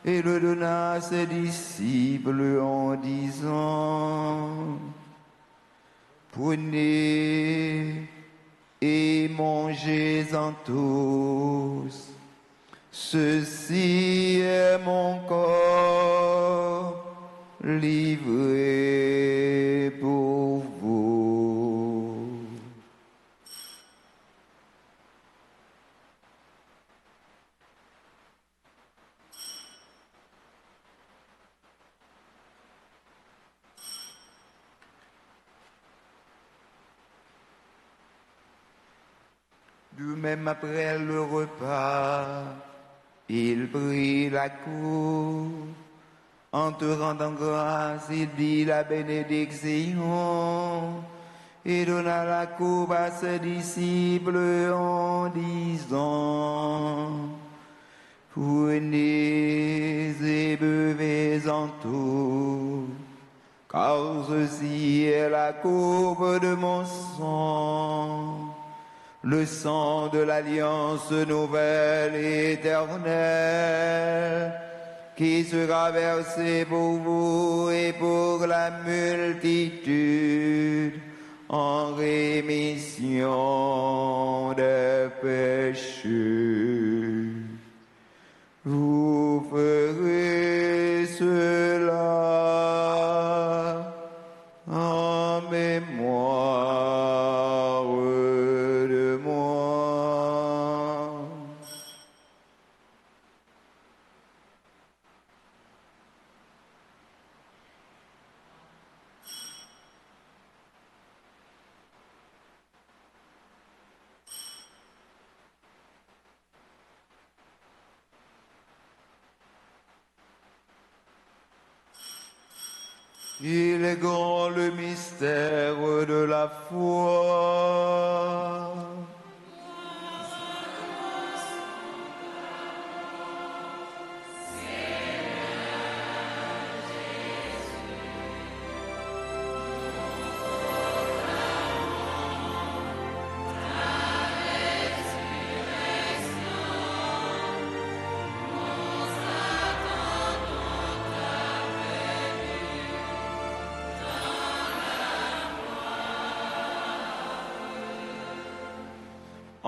et le donna à ses disciples en disant: Prenez et mangez-en tous. Ceci est mon corps livré pour vous. De même après le repas, il prit la coupe. En te rendant grâce, il dit la bénédiction et donna la coupe à ses disciples en disant: Prenez et buvez-en tous, car ceci est la coupe de mon sang, le sang de l'alliance nouvelle et éternelle, qui sera versé pour vous et pour la multitude en rémission des péchés. Vous ferez cela en mémoire de moi. Il est grand le mystère de la foi.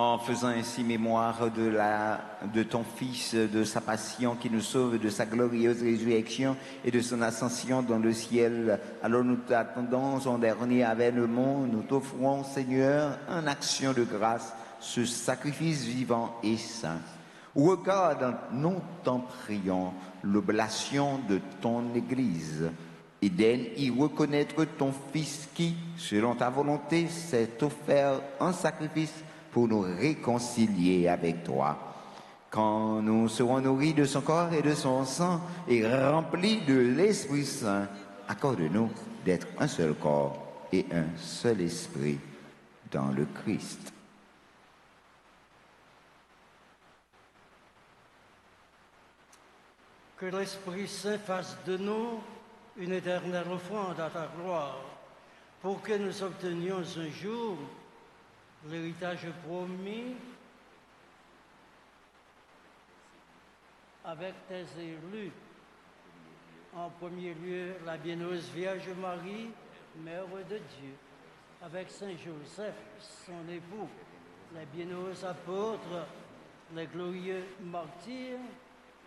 En faisant ainsi mémoire de ton Fils, de sa passion qui nous sauve, de sa glorieuse résurrection et de son ascension dans le ciel. Alors nous t'attendons son dernier avènement. Nous t'offrons, Seigneur, en action de grâce, ce sacrifice vivant et saint. Regarde, nous t'en prions, l'oblation de ton Église et daigne y reconnaître ton Fils qui, selon ta volonté, s'est offert en sacrifice pour nous réconcilier avec toi. Quand nous serons nourris de son corps et de son sang et remplis de l'Esprit Saint, accorde-nous d'être un seul corps et un seul esprit dans le Christ. Que l'Esprit Saint fasse de nous une éternelle offrande à ta gloire, pour que nous obtenions un jour l'héritage promis avec tes élus. En premier lieu, la bienheureuse Vierge Marie, Mère de Dieu, avec Saint Joseph, son époux, les bienheureux apôtres, les glorieux martyrs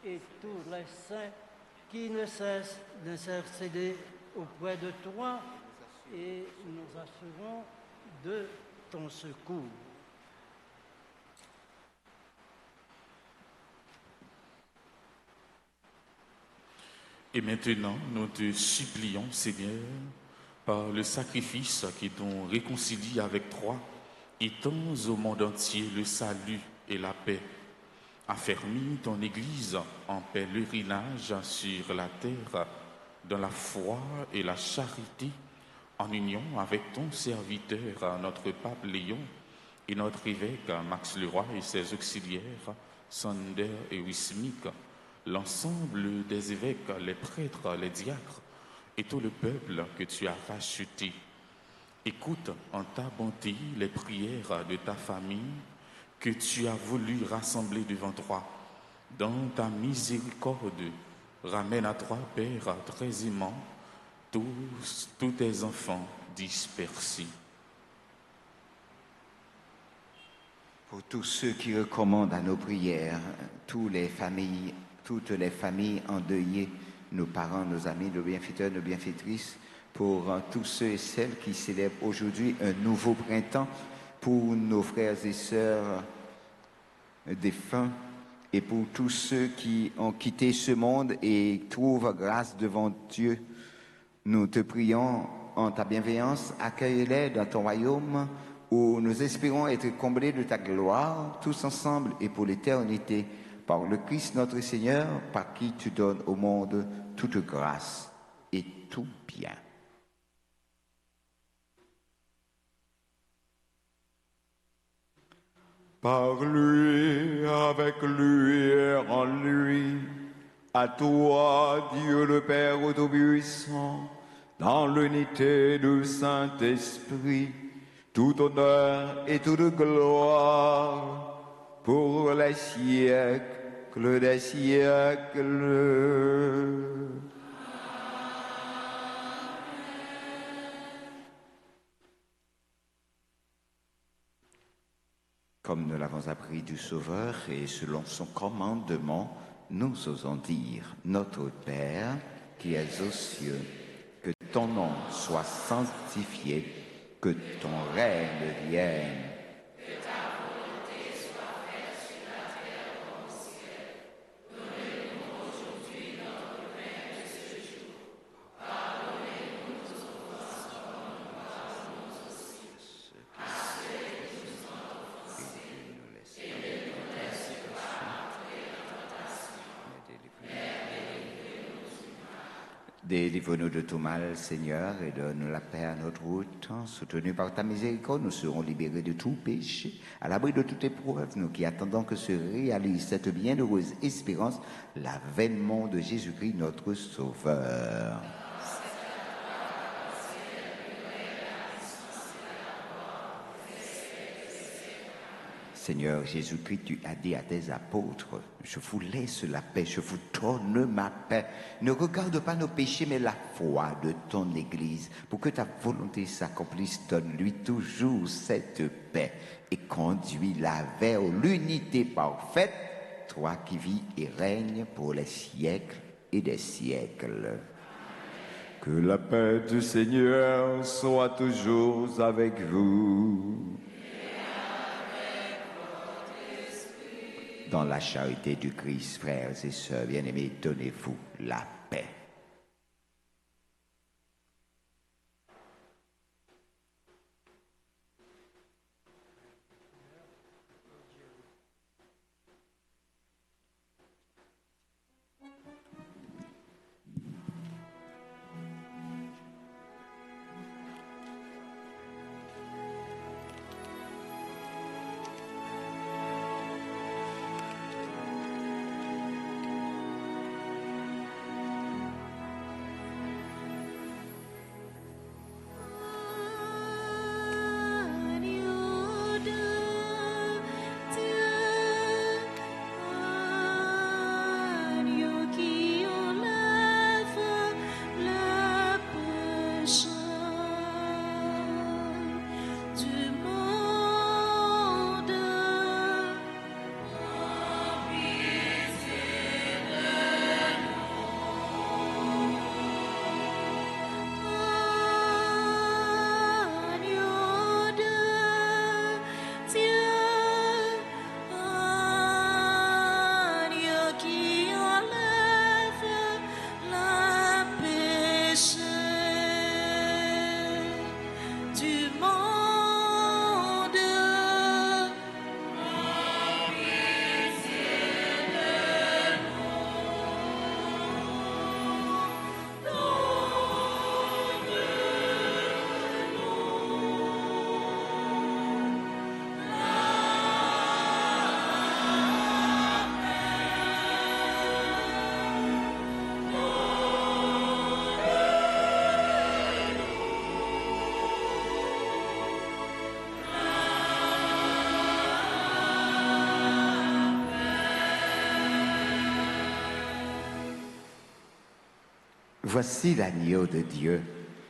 et tous les saints qui ne cessent d'intercéder auprès de toi et nous assurons de ton secours. Et maintenant, nous te supplions, Seigneur, par le sacrifice qui t'ont réconcilie avec toi, étends au monde entier le salut et la paix. Affermis ton Église en pèlerinage sur la terre, dans la foi et la charité, en union avec ton serviteur, notre pape Léon, et notre évêque Max Leroy et ses auxiliaires, Sander et Wismik, l'ensemble des évêques, les prêtres, les diacres et tout le peuple que tu as racheté. Écoute en ta bonté les prières de ta famille que tu as voulu rassembler devant toi. Dans ta miséricorde, ramène à toi, Père, très aimant, tous tes enfants dispersés. Pour tous ceux qui recommandent à nos prières, toutes les familles endeuillées, nos parents, nos amis, nos bienfaiteurs, nos bienfaitrices, pour tous ceux et celles qui célèbrent aujourd'hui un nouveau printemps, pour nos frères et sœurs défunts, et pour tous ceux qui ont quitté ce monde et trouvent grâce devant Dieu. Nous te prions en ta bienveillance, accueille-les dans ton royaume où nous espérons être comblés de ta gloire, tous ensemble et pour l'éternité, par le Christ notre Seigneur, par qui tu donnes au monde toute grâce et tout bien. Par lui, avec lui et en lui, à toi, Dieu le Père Tout-Puissant, dans l'unité du Saint-Esprit, tout honneur et toute gloire pour les siècles des siècles. Comme nous l'avons appris du Sauveur et selon son commandement, nous osons dire, notre Père qui es aux cieux, que ton nom soit sanctifié, que ton règne vienne. Que ta volonté soit faite sur la terre comme au ciel. Donne-nous aujourd'hui notre pain de ce jour. Pardonnez-nous nos offenses comme nous pardonnons aussi à ceux qui nous ont offensés. Et ne nous laisse pas entrer en tentation, mais délivre-nous du mal. Délivre-nous de tout mal, Seigneur, et donne la paix à notre route. Soutenus par ta miséricorde, nous serons libérés de tout péché, à l'abri de toute épreuve, nous qui attendons que se réalise cette bienheureuse espérance, l'avènement de Jésus-Christ, notre Sauveur. Seigneur Jésus-Christ, tu as dit à tes apôtres, je vous laisse la paix, je vous donne ma paix. Ne regarde pas nos péchés, mais la foi de ton Église. Pour que ta volonté s'accomplisse, donne-lui toujours cette paix et conduis-la vers l'unité parfaite, toi qui vis et règnes pour les siècles et des siècles. Que la paix du Seigneur soit toujours avec vous. Dans la charité du Christ, frères et sœurs bien-aimés, donnez-vous la paix. Voici l'agneau de Dieu.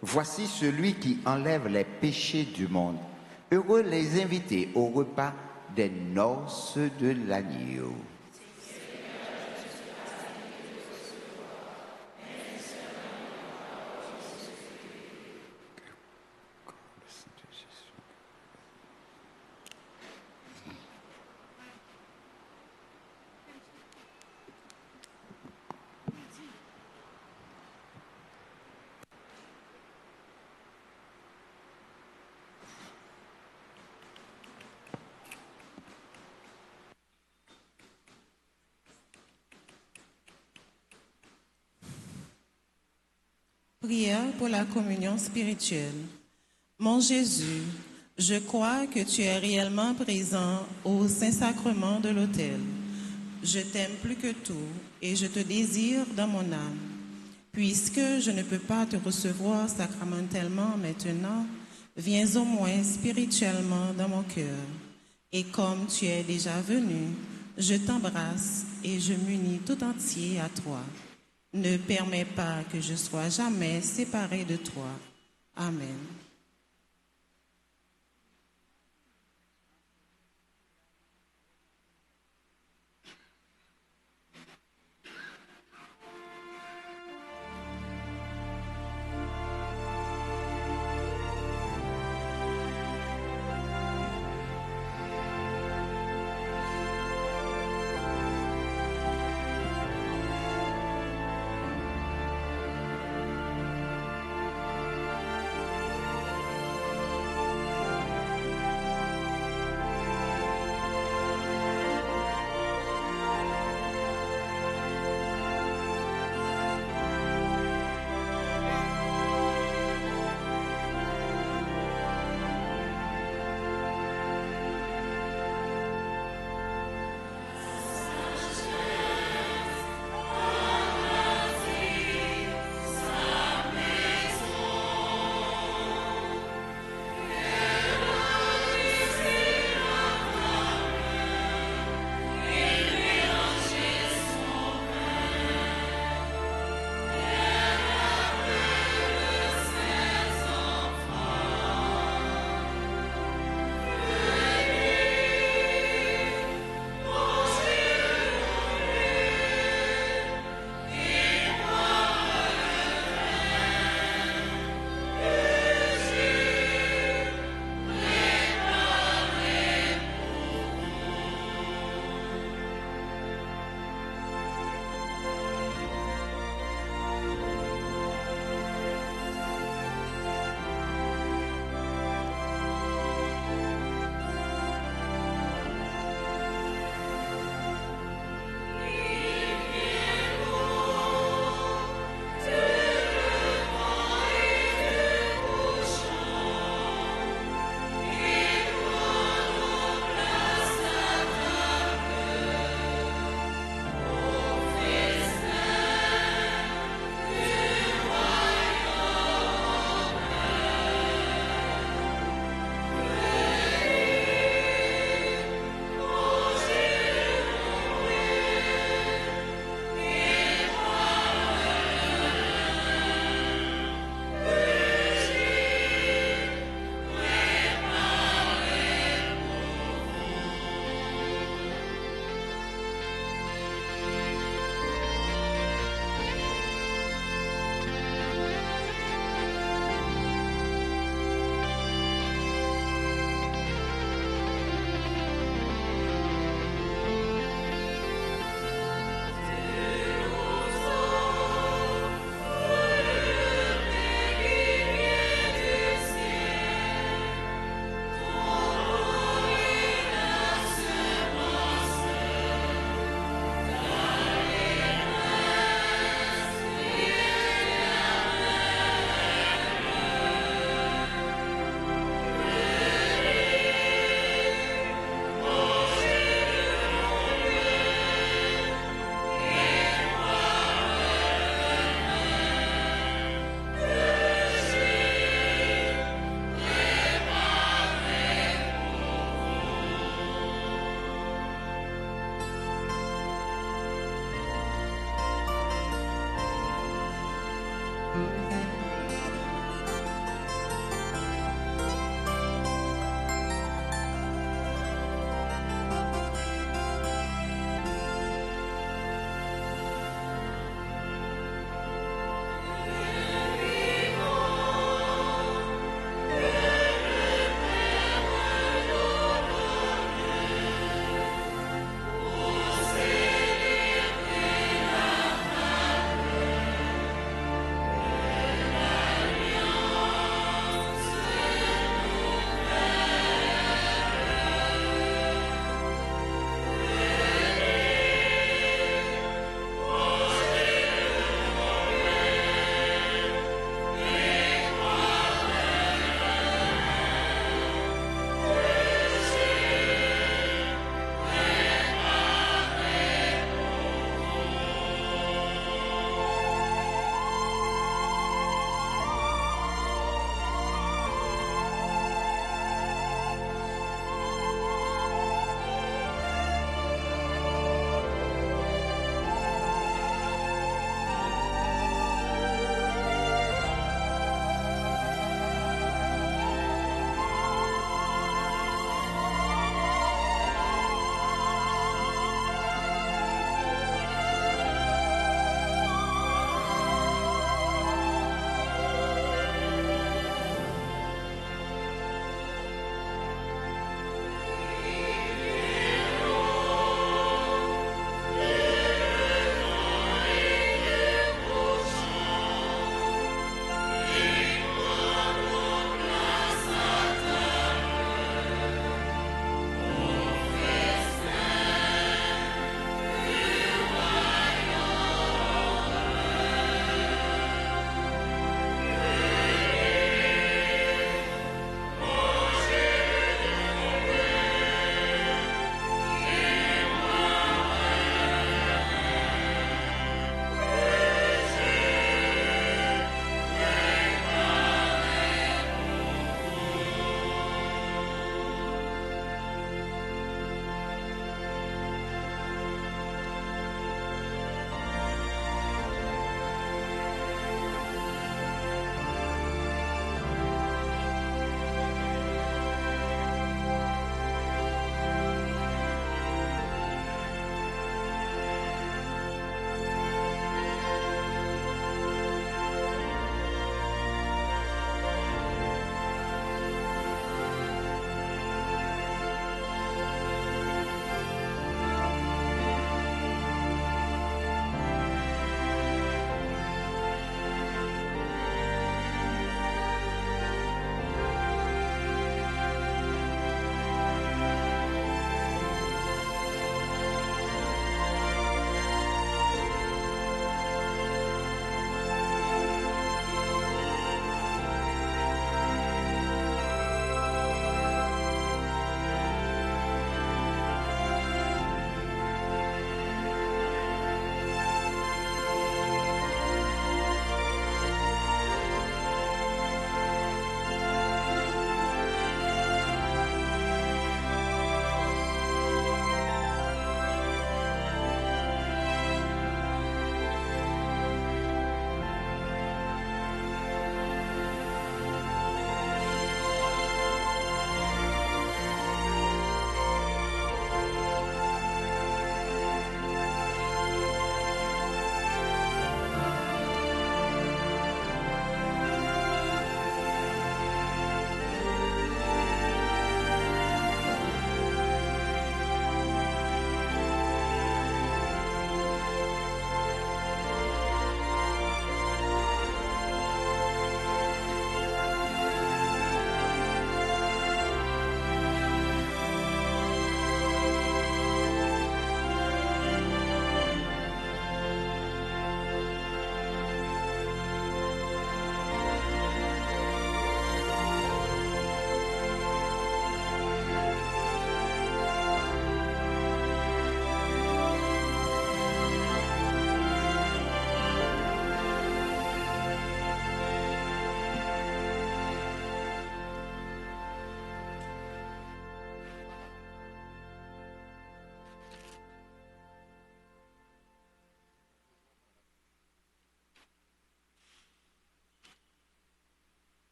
Voici celui qui enlève les péchés du monde. Heureux les invités au repas des noces de l'agneau. Prière pour la communion spirituelle. Mon Jésus, je crois que tu es réellement présent au Saint-Sacrement de l'autel. Je t'aime plus que tout et je te désire dans mon âme. Puisque je ne peux pas te recevoir sacramentellement maintenant, viens au moins spirituellement dans mon cœur. Et comme tu es déjà venu, je t'embrasse et je m'unis tout entier à toi. Ne permets pas que je sois jamais séparé de toi. Amen.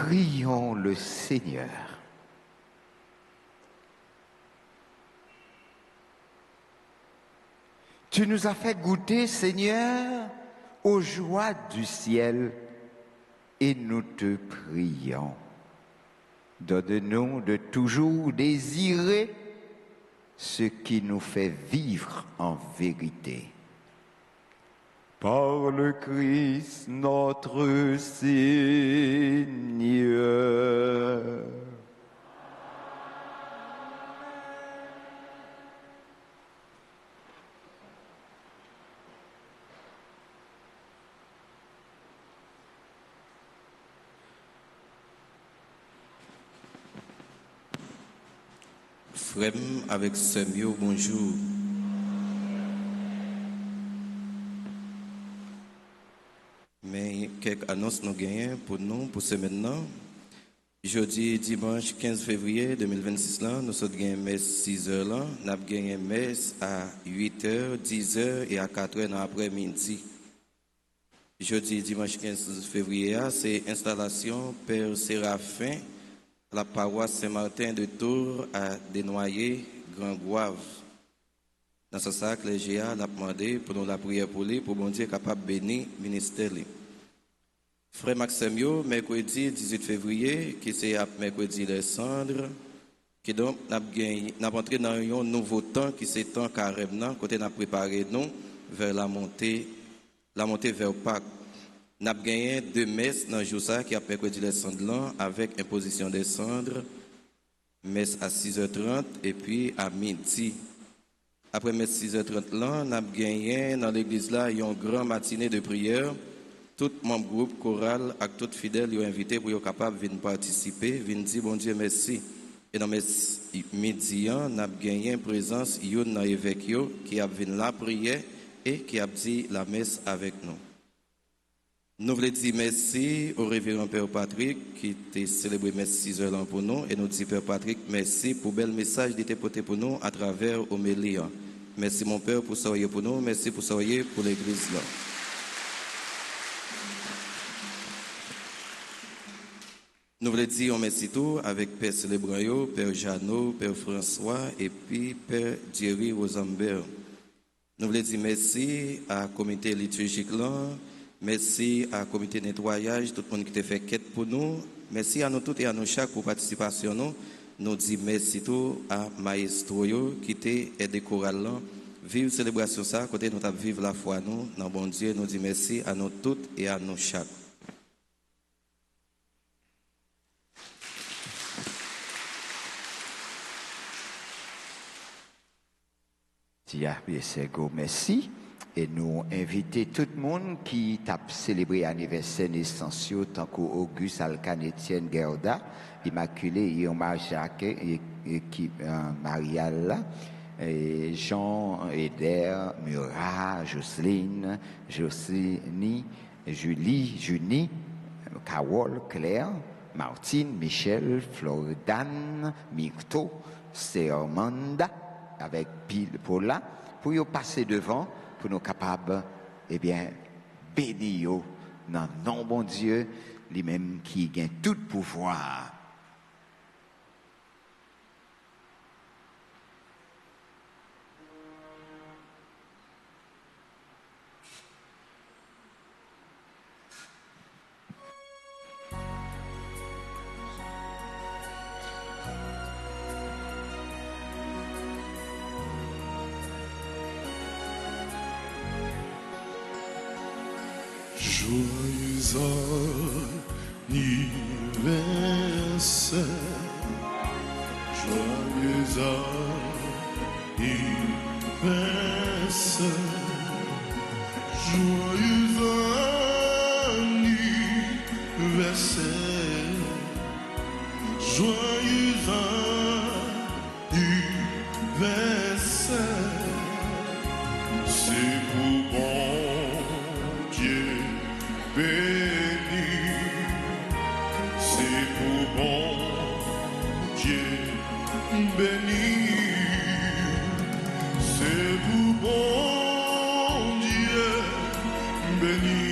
Prions le Seigneur. Tu nous as fait goûter, Seigneur, aux joies du ciel et nous te prions. Donne-nous de toujours désirer ce qui nous fait vivre en vérité. Par le Christ notre Seigneur. Frère avec Semio, bonjour. Mais quelques annonces nous gagnent pour nous, pour ce maintenant. Jeudi, dimanche 15 février 2026, là, nous sommes gagné messe 6h là. Nous avons gagné messe à 8h, 10h et à 4h dans l'après-midi. Jeudi, dimanche 15 février, c'est installation Père Séraphin, la paroisse Saint-Martin de Tours à Desnoyers, Grand-Gouave. Dans ce sac, les GA l'a demandé pour nous la prière pour lui, pour bon Dieu capable de bénir le ministère. Frère Maximio, mercredi 18 février, qui c'est mercredi les cendres, qui donc n'a entré dans un nouveau temps qui c'est temps carême, côté n'a préparé nous vers la montée vers Pâques. Nous avons gagné 2 messes dans le jour qui a mercredi les cendres avec imposition des cendres, messe à 6h30 et puis à midi. Après messe 6h30 là, nous avons gagné dans l'église là une grande matinée de prière. Tout membre groupe choral et tout fidèle sont invités pour être capable de venir participer, venir dire bon Dieu merci. Et dans messe midi, nous avons gagné présence d'un évêque qui a venu la prière et qui a dit la messe avec nous. Nous voulons dire merci au révérend Père Patrick qui a célébré messe 6h pour nous et nous disons Père Patrick merci pour le bel message qui a été porté pour nous à travers Homélie. Merci mon Père pour ça pour nous, merci pour ça pour l'église là. Nous voulons dire merci tout avec Père Célébrayo, Père Jeannot, Père François et puis Père Thierry Rosambert. Nous voulons dire merci à comité liturgique là. Merci à comité nettoyage, tout le monde qui a fait quête pour nous. Merci à nous tous et à nous chaque pour participation. Nous disons merci tout à Maestro qui a aidé choral là. Vive célébration ça, côté nous avons vivre la foi nous. Dans bon Dieu, nous disons merci à nous tous et à nous chaque. Merci. Et nous inviter tout le monde qui t'a célébré l'anniversaire naissance, tant qu'Auguste Alcan Etienne Gerda, Immaculée Yoma Jacques, et Marielle, et Jean Eder, Murat, Jocelyne, Jocelyne, Julie, Carole, Claire, Martine, Michel, Floridan, Myrto, Sermanda, avec Paula, pour y passer devant, pour nous capables, bénir dans le nom bon Dieu, lui-même qui gagne tout pouvoir. Joyeux anniversaire, joyeux anniversaire, joyeux anniversaire, joyeux anniversaire, c'est pour bon Dieu. Béni, c'est pour bon Dieu béni, c'est pour bon Dieu béni,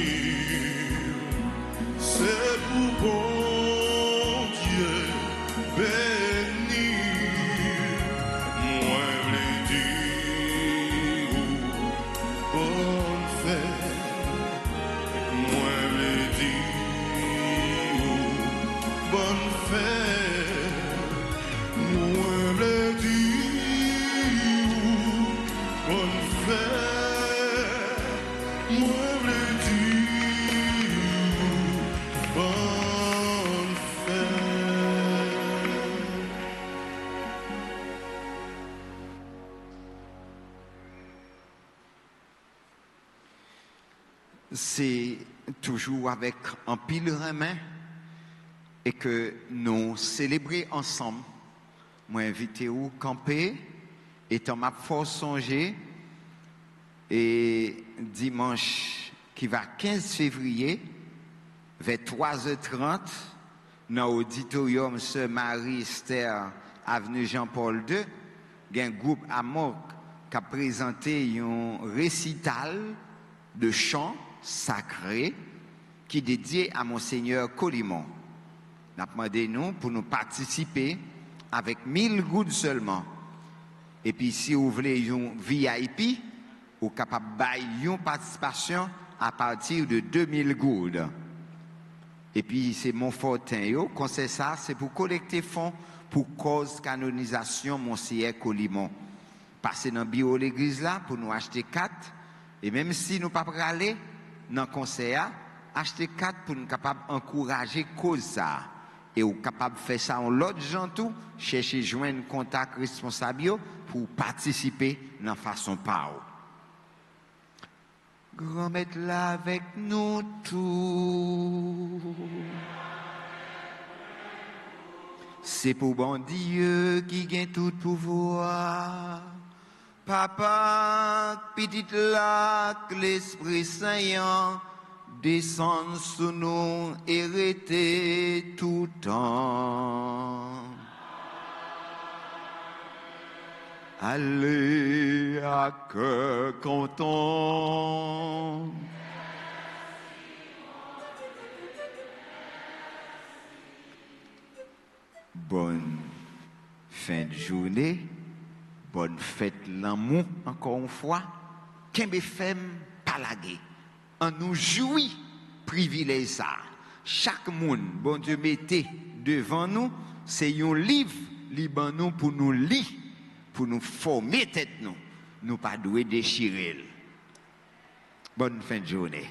c'est pour bon moi le dire, bonne fête. C'est toujours avec un pèlerin et que nous célébrons ensemble. Moi, invité au camper, étant ma force songer, et dimanche qui va 15 février, vers 3h30, dans l'auditorium Sœur Marie-Esther, avenue Jean-Paul II, il y a un groupe Amok qui a présenté un récital de chants sacrés qui est dédié à Monseigneur Colimon. Nous avons demandé nous pour nous participer avec 1000 gouttes seulement. Et puis si vous voulez un VIP, vous êtes capable de faire une participation à partir de 2000 gouttes. Et puis c'est Montfortin. Conseil ça, c'est pour collecter fonds pour cause canonisation Monseigneur Colimon. Passez dans le bureau de l'église là pour nous acheter 4. Et même si nous ne pouvons pas aller dans le conseil, acheter 4 pour nous capables d'encourager la cause ça. Et vous capable de faire ça en l'autre gens tout, chercher joindre contact responsable pour participer dans façon par. Grand maître là avec nous tous. C'est pour bon Dieu qui gagne tout pouvoir. Papa, petit lac, l'Esprit Saint descend sous nous et rester tout temps. Allez à cœur content. Bonne fin de journée. Bonne fête l'amour, encore une fois. Kembe femme palagé. On nous jouit, privilège ça. Chaque monde, bon Dieu, mettez devant nous, c'est un livre, libre nous pour nous lire, pour nous former tête nous. Nous pas doué déchirer. Bonne fin de journée.